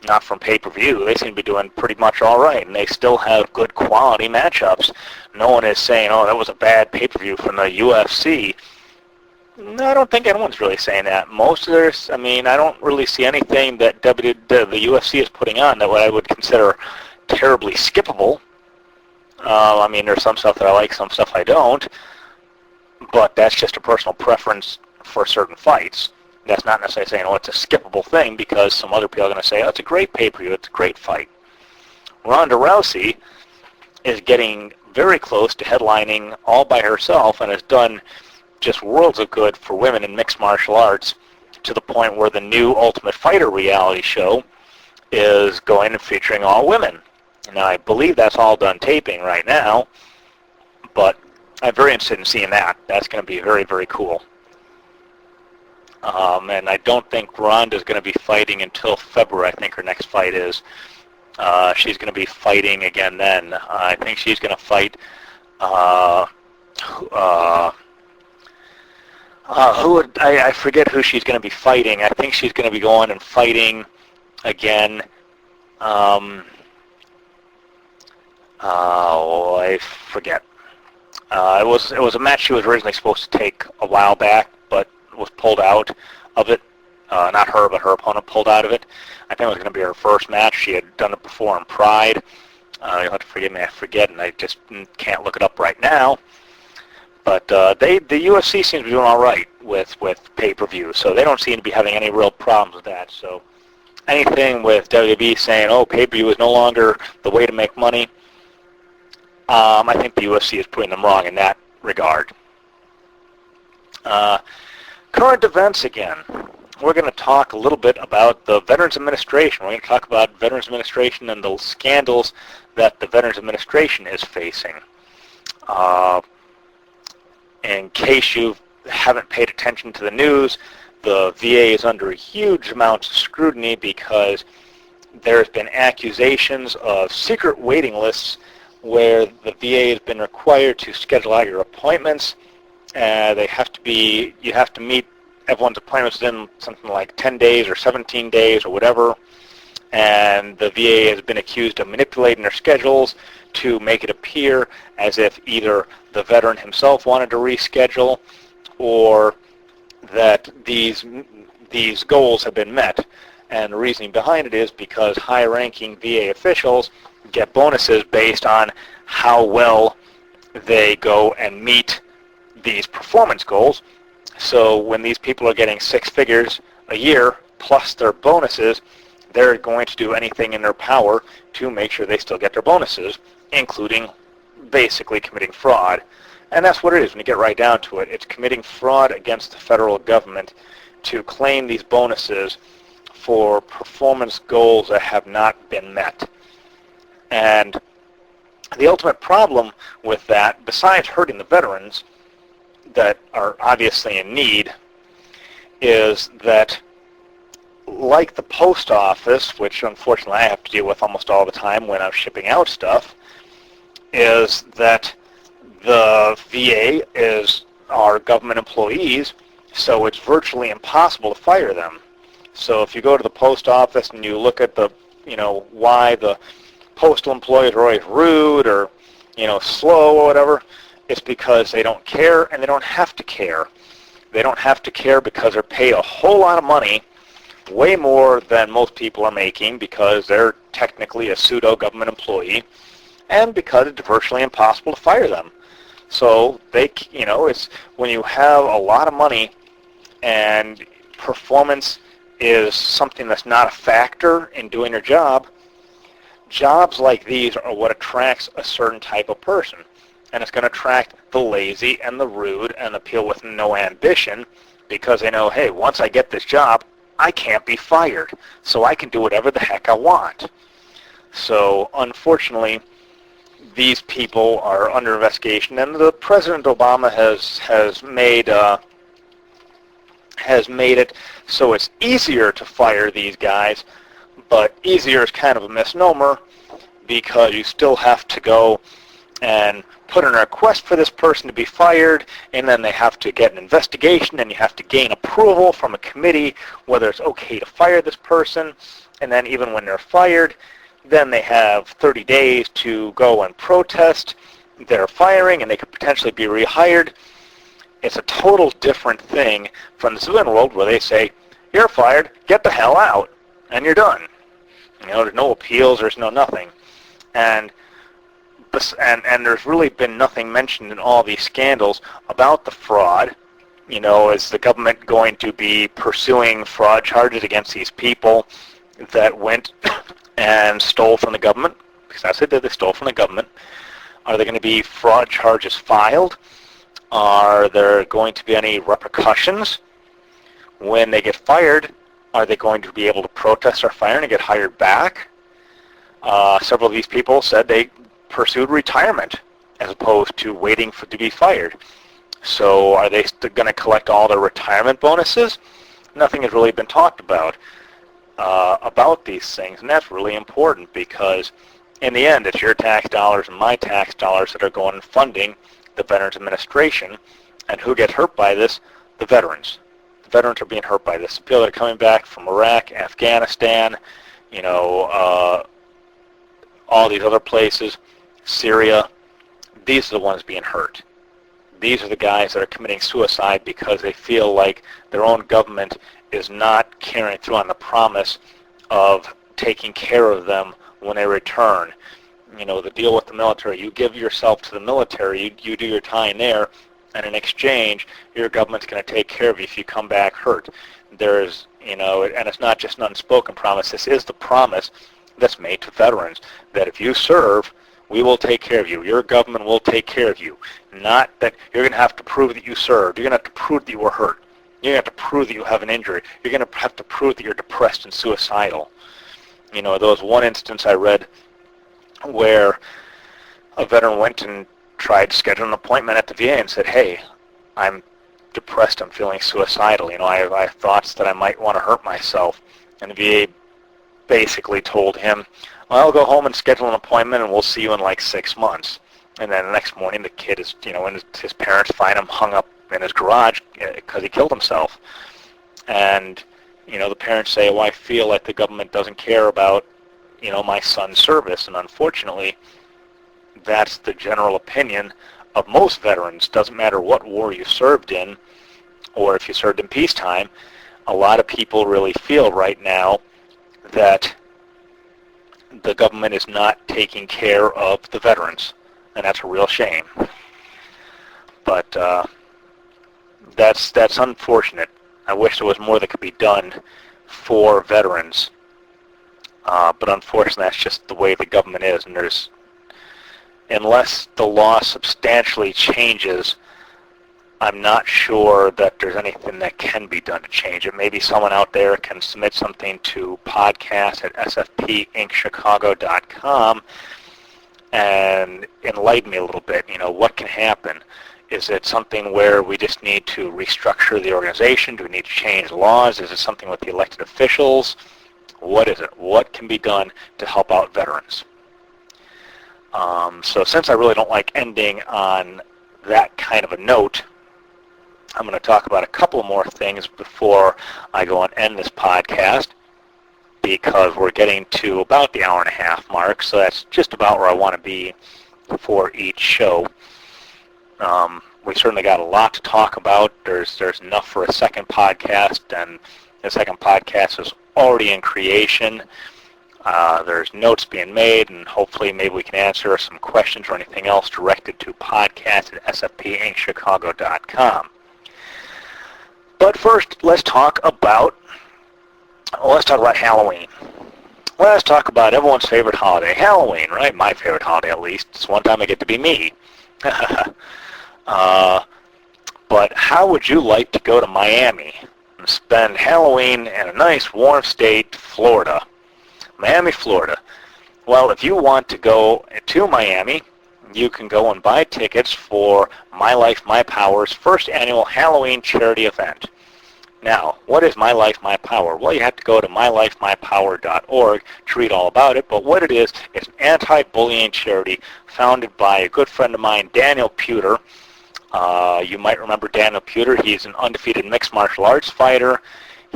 not from pay-per-view. They seem to be doing pretty much all right, and they still have good quality matchups. No one is saying, oh, that was a bad pay-per-view from the UFC. No, I don't think anyone's really saying that. Most of theirs, I mean, I don't really see anything that the UFC is putting on that what I would consider terribly skippable. I mean, there's some stuff that I like, some stuff I don't, but that's just a personal preference for certain fights. That's not necessarily saying, oh, it's a skippable thing, because some other people are going to say, oh, it's a great pay-per-view, it's a great fight. Ronda Rousey is getting very close to headlining all by herself and has done just worlds of good for women in mixed martial arts, to the point where the new Ultimate Fighter reality show is going and featuring all women. Now, I believe that's all done taping right now, but I'm very interested in seeing that. That's going to be very, very cool. And I don't think Ronda's going to be fighting until February. I think her next fight is. She's going to be fighting again then. I think she's going to fight I forget who she's going to be fighting. I think she's going to be going and fighting again. I forget. It was a match she was originally supposed to take a while back, but was pulled out of it. Not her, but her opponent pulled out of it. I think it was going to be her first match. She had done it before in Pride. You'll have to forgive me, I forget, and I just can't look it up right now. But the UFC seems to be doing all right with pay-per-view, so they don't seem to be having any real problems with that. So anything with WWE saying, oh, pay-per-view is no longer the way to make money, I think the UFC is putting them wrong in that regard. Current events again. We're going to talk a little bit about the Veterans Administration. We're going to talk about Veterans Administration and the scandals that the Veterans Administration is facing. In case you haven't paid attention to the news, the VA is under a huge amount of scrutiny because there's been accusations of secret waiting lists where the VA has been required to schedule out your appointments. You have to meet everyone's appointments within something like 10 days or 17 days or whatever. And the VA has been accused of manipulating their schedules to make it appear as if either the veteran himself wanted to reschedule or that these goals have been met. And the reasoning behind it is because high-ranking VA officials get bonuses based on how well they go and meet these performance goals. So when these people are getting 6 figures a year plus their bonuses, they're going to do anything in their power to make sure they still get their bonuses, including basically committing fraud. And that's what it is when you get right down to it. It's committing fraud against the federal government to claim these bonuses for performance goals that have not been met. And the ultimate problem with that, besides hurting the veterans that are obviously in need, is that like the post office, which unfortunately I have to deal with almost all the time when I'm shipping out stuff, is that the VA are government employees, so it's virtually impossible to fire them. So if you go to the post office and you look at why the postal employees are always rude or, slow or whatever, it's because they don't care and they don't have to care. They don't have to care because they're paid a whole lot of money, way more than most people are making, because they're technically a pseudo-government employee, and because it's virtually impossible to fire them. So it's when you have a lot of money and performance is something that's not a factor in doing your job, jobs like these are what attracts a certain type of person. And it's going to attract the lazy and the rude and the people with no ambition, because they know, hey, once I get this job, I can't be fired, so I can do whatever the heck I want. So unfortunately, these people are under investigation, and the President Obama has made it so it's easier to fire these guys, but easier is kind of a misnomer, because you still have to go and put in a request for this person to be fired, and then they have to get an investigation, and you have to gain approval from a committee whether it's okay to fire this person. And then even when they're fired, then they have 30 days to go and protest their firing, and they could potentially be rehired. It's a total different thing from the civilian world where they say, you're fired, get the hell out, and you're done. There's no appeals, there's no nothing. And there's really been nothing mentioned in all these scandals about the fraud. Is the government going to be pursuing fraud charges against these people that went and stole from the government? Because that's what they stole from the government. Are there going to be fraud charges filed? Are there going to be any repercussions? When they get fired, are they going to be able to protest their firing and get hired back? Several of these people said they pursued retirement as opposed to waiting to be fired. So are they going to collect all their retirement bonuses? Nothing has really been talked about these things, and that's really important because in the end, it's your tax dollars and my tax dollars that are going and funding the Veterans Administration. And who gets hurt by this? The veterans. The veterans are being hurt by this. The people that are coming back from Iraq, Afghanistan, all these other places, Syria, these are the ones being hurt. These are the guys that are committing suicide because they feel like their own government is not carrying through on the promise of taking care of them when they return. The deal with the military, you give yourself to the military, you do your time there, and in exchange, your government's going to take care of you if you come back hurt. There's, and it's not just an unspoken promise, this is the promise that's made to veterans, that if you serve, we will take care of you. Your government will take care of you. Not that you're going to have to prove that you served. You're going to have to prove that you were hurt. You're going to have to prove that you have an injury. You're going to have to prove that you're depressed and suicidal. There was one instance I read where a veteran went and tried to schedule an appointment at the VA and said, hey, I'm depressed, I'm feeling suicidal. I have thoughts that I might want to hurt myself. And the VA basically told him, well, I'll go home and schedule an appointment and we'll see you in like 6 months. And then the next morning the kid is, and his parents find him hung up in his garage because he killed himself. And, the parents say, well, I feel like the government doesn't care about, my son's service. And unfortunately, that's the general opinion of most veterans. Doesn't matter what war you served in or if you served in peacetime. A lot of people really feel right now that the government is not taking care of the veterans, and that's a real shame. But that's unfortunate. I wish there was more that could be done for veterans, but unfortunately that's just the way the government is, and unless the law substantially changes, I'm not sure that there's anything that can be done to change it. Maybe someone out there can submit something to podcast@sfpinkchicago.com and enlighten me a little bit. What can happen? Is it something where we just need to restructure the organization? Do we need to change laws? Is it something with the elected officials? What is it? What can be done to help out veterans? So since I really don't like ending on that kind of a note, I'm going to talk about a couple more things before I go and end this podcast, because we're getting to about the hour and a half mark, so that's just about where I want to be for each show. We certainly got a lot to talk about. There's enough for a second podcast, and the second podcast is already in creation. There's notes being made, and hopefully maybe we can answer some questions or anything else directed to podcast@sfpinkchicago.com. But first, let's talk about Halloween. Let's talk about everyone's favorite holiday, Halloween, right? My favorite holiday, at least. It's one time I get to be me. But how would you like to go to Miami and spend Halloween in a nice warm state, Florida? Miami, Florida. Well, if you want to go to Miami, you can go and buy tickets for My Life, My Power's first annual Halloween charity event. Now, what is My Life, My Power? Well, you have to go to mylifemypower.org to read all about it, but what it is, it's an anti-bullying charity founded by a good friend of mine, Daniel Puder. You might remember Daniel Puder. He's an undefeated mixed martial arts fighter.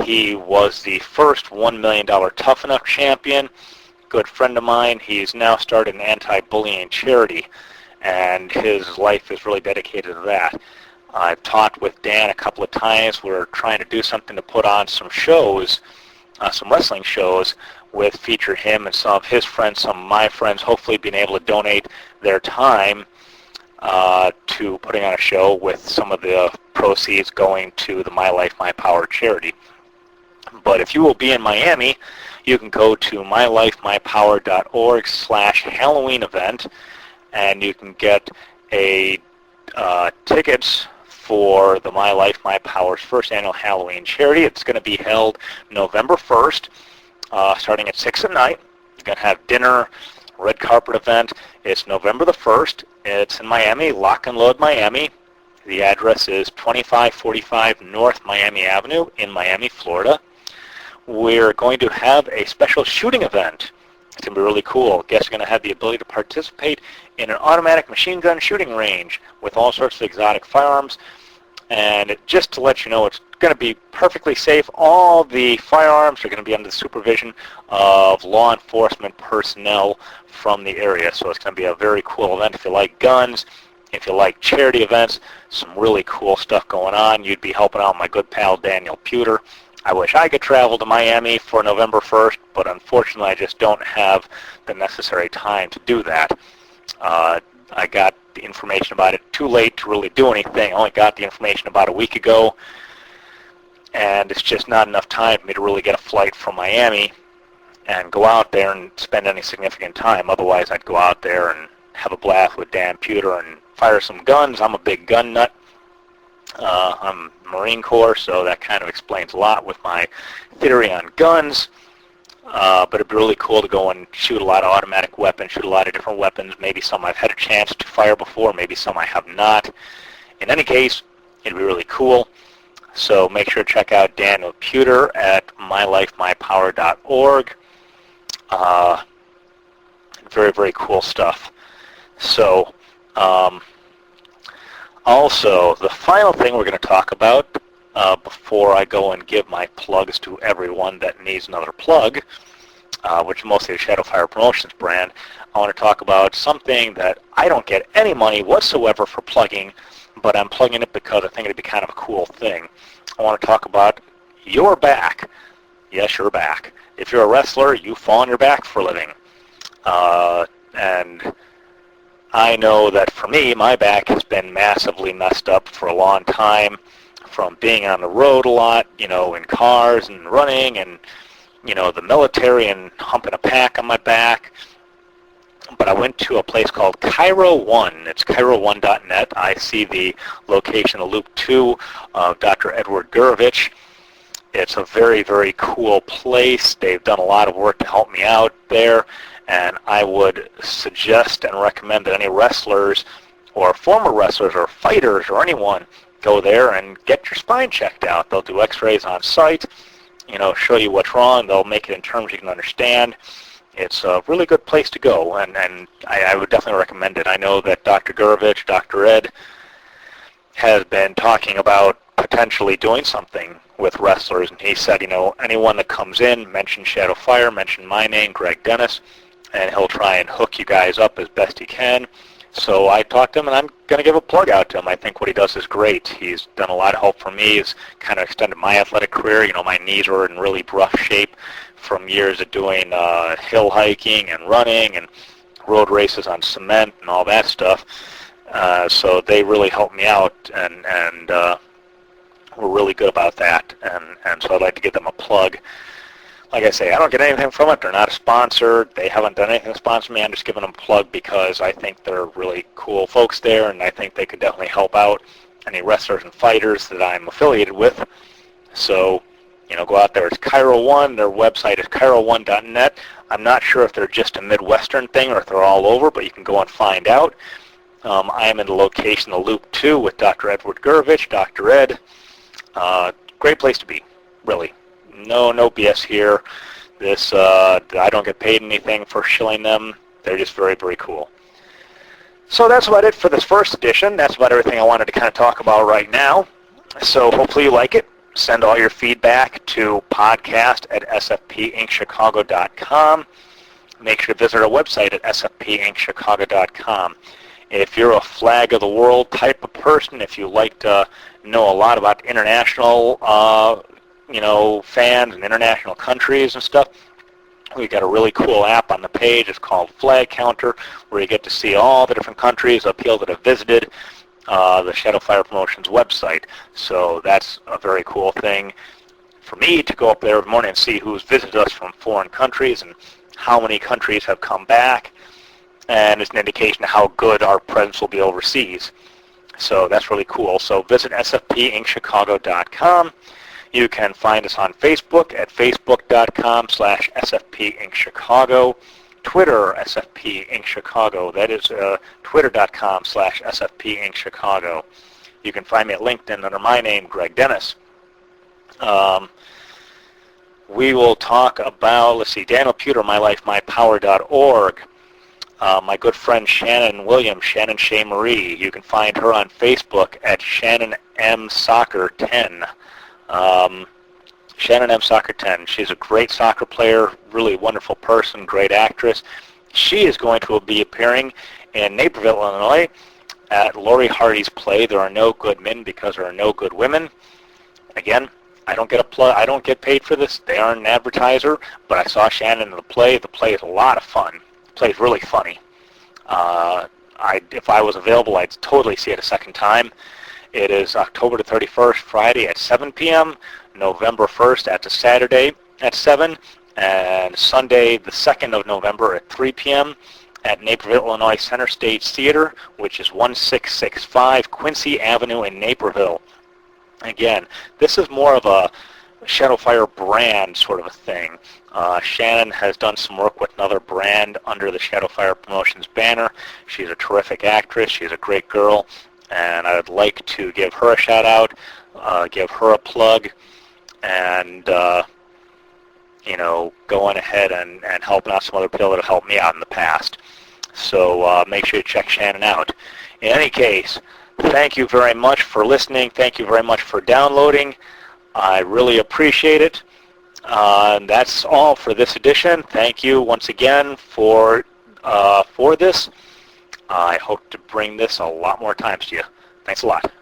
He was the first $1 million Tough Enough champion. Good friend of mine. He's now started an anti-bullying charity, and his life is really dedicated to that. I've talked with Dan a couple of times. We're trying to do something to put on some shows, some wrestling shows, with feature him and some of his friends, some of my friends, hopefully being able to donate their time to putting on a show, with some of the proceeds going to the My Life, My Power charity. But if you will be in Miami, you can go to mylifemypower.org/Halloween event, and you can get tickets for the My Life, My Power's first annual Halloween charity. It's going to be held November 1st, starting at 6 at night. You're going to have dinner, red carpet event. It's November the 1st. It's in Miami, Lock and Load, Miami. The address is 2545 North Miami Avenue in Miami, Florida. We're going to have a special shooting event. It's going to be really cool. Guests are going to have the ability to participate in an automatic machine gun shooting range with all sorts of exotic firearms. And just to let you know, it's going to be perfectly safe. All the firearms are going to be under the supervision of law enforcement personnel from the area. So it's going to be a very cool event. If you like guns, if you like charity events, some really cool stuff going on. You'd be helping out my good pal Daniel Puder. I wish I could travel to Miami for November 1st, but unfortunately I just don't have the necessary time to do that. I got the information about it too late to really do anything. I only got the information about a week ago, and it's just not enough time for me to really get a flight from Miami and go out there and spend any significant time. Otherwise I'd go out there and have a blast with Dan Puder and fire some guns. I'm a big gun nut. I'm Marine Corps, so that kind of explains a lot with my theory on guns. But it'd be really cool to go and shoot a lot of automatic weapons, shoot a lot of different weapons, maybe some I've had a chance to fire before, maybe some I have not. In any case, it'd be really cool. So make sure to check out Daniel Puder at mylifemypower.org. Very, very cool stuff. So, also, the final thing we're going to talk about before I go and give my plugs to everyone that needs another plug, which is mostly the Shadowfire Promotions brand, I want to talk about something that I don't get any money whatsoever for plugging, but I'm plugging it because I think it'd be kind of a cool thing. I want to talk about your back. Yes, your back. If you're a wrestler, you fall on your back for a living. And I know that for me, my back has been massively messed up for a long time, from being on the road a lot, you know, in cars and running, and, you know, the military and humping a pack on my back. But I went to a place called Chiro One. It's chiro1.net. I see the location of Loop 2 of Dr. Edward Gurovich. It's a very, very cool place. They've done a lot of work to help me out there. And I would suggest and recommend that any wrestlers or former wrestlers or fighters or anyone go there and get your spine checked out. They'll do x-rays on site, you know, show you what's wrong. They'll make it in terms you can understand. It's a really good place to go, and I would definitely recommend it. I know that Dr. Gurovich, Dr. Ed, has been talking about potentially doing something with wrestlers, and he said, you know, anyone that comes in, mention Shadowfire, mention my name, Greg Dennis, and he'll try and hook you guys up as best he can. So I talked to him, and I'm going to give a plug out to him. I think what he does is great. He's done a lot of help for me. He's kind of extended my athletic career. You know, my knees were in really rough shape from years of doing hill hiking and running and road races on cement and all that stuff. So they really helped me out, and we're really good about that. And so I'd like to give them a plug. Like I say, I don't get anything from it. They're not a sponsor. They haven't done anything to sponsor me. I'm just giving them a plug because I think they're really cool folks there, and I think they could definitely help out any wrestlers and fighters that I'm affiliated with. So, you know, go out there. It's Chiro One. Their website is chiro1.net. I'm not sure if they're just a Midwestern thing or if they're all over, but you can go and find out. I am in the location of Loop 2 with Dr. Edward Gurovich, Dr. Ed. Great place to be, really. No BS here. I don't get paid anything for shilling them. They're just very, very cool. So that's about it for this first edition. That's about everything I wanted to kind of talk about right now. So hopefully you like it. Send all your feedback to podcast@sfpinkchicago.com. Make sure to visit our website at sfpinkchicago.com. If you're a flag of the world type of person, if you like to know a lot about international, fans and international countries and stuff, we've got a really cool app on the page. It's called Flag Counter, where you get to see all the different countries of people that have visited the Shadow Fire Promotions website. So that's a very cool thing for me to go up there every morning and see who's visited us from foreign countries and how many countries have come back. And it's an indication of how good our presence will be overseas. So that's really cool. So visit sfpinkchicago.com. You can find us on Facebook at facebook.com/sfpinkchicago. Twitter, SFP Inc. Chicago. That is twitter.com/SFP Inc. Chicago. You can find me at LinkedIn under my name, Greg Dennis. We will talk about, Daniel Puder, mylifemypower.org. My good friend Shannon Williams, Shannon Shae Marie. You can find her on Facebook at Shannon M. Soccer 10. Shannon M. Soccer 10. She's a great soccer player, really wonderful person, great actress. She is going to be appearing in Naperville, Illinois at Lori Hardy's play, There Are No Good Men Because There Are No Good Women. Again, I don't get paid for this. They aren't an advertiser, but I saw Shannon in the play. The play is a lot of fun. The play is really funny. If I was available, I'd totally see it a second time. It is October the 31st, Friday at 7 p.m., November 1st at the Saturday at 7, and Sunday the 2nd of November at 3 p.m. at Naperville, Illinois Center Stage Theater, which is 1665 Quincy Avenue in Naperville. Again, this is more of a Shadowfire brand sort of a thing. Shannon has done some work with another brand under the Shadowfire Promotions banner. She's a terrific actress. She's a great girl. And I would like to give her a shout out, give her a plug, and going ahead and helping out some other people that have helped me out in the past. So make sure you check Shannon out. In any case, thank you very much for listening. Thank you very much for downloading. I really appreciate it. That's all for this edition. Thank you once again for this. I hope to bring this a lot more times to you. Thanks a lot.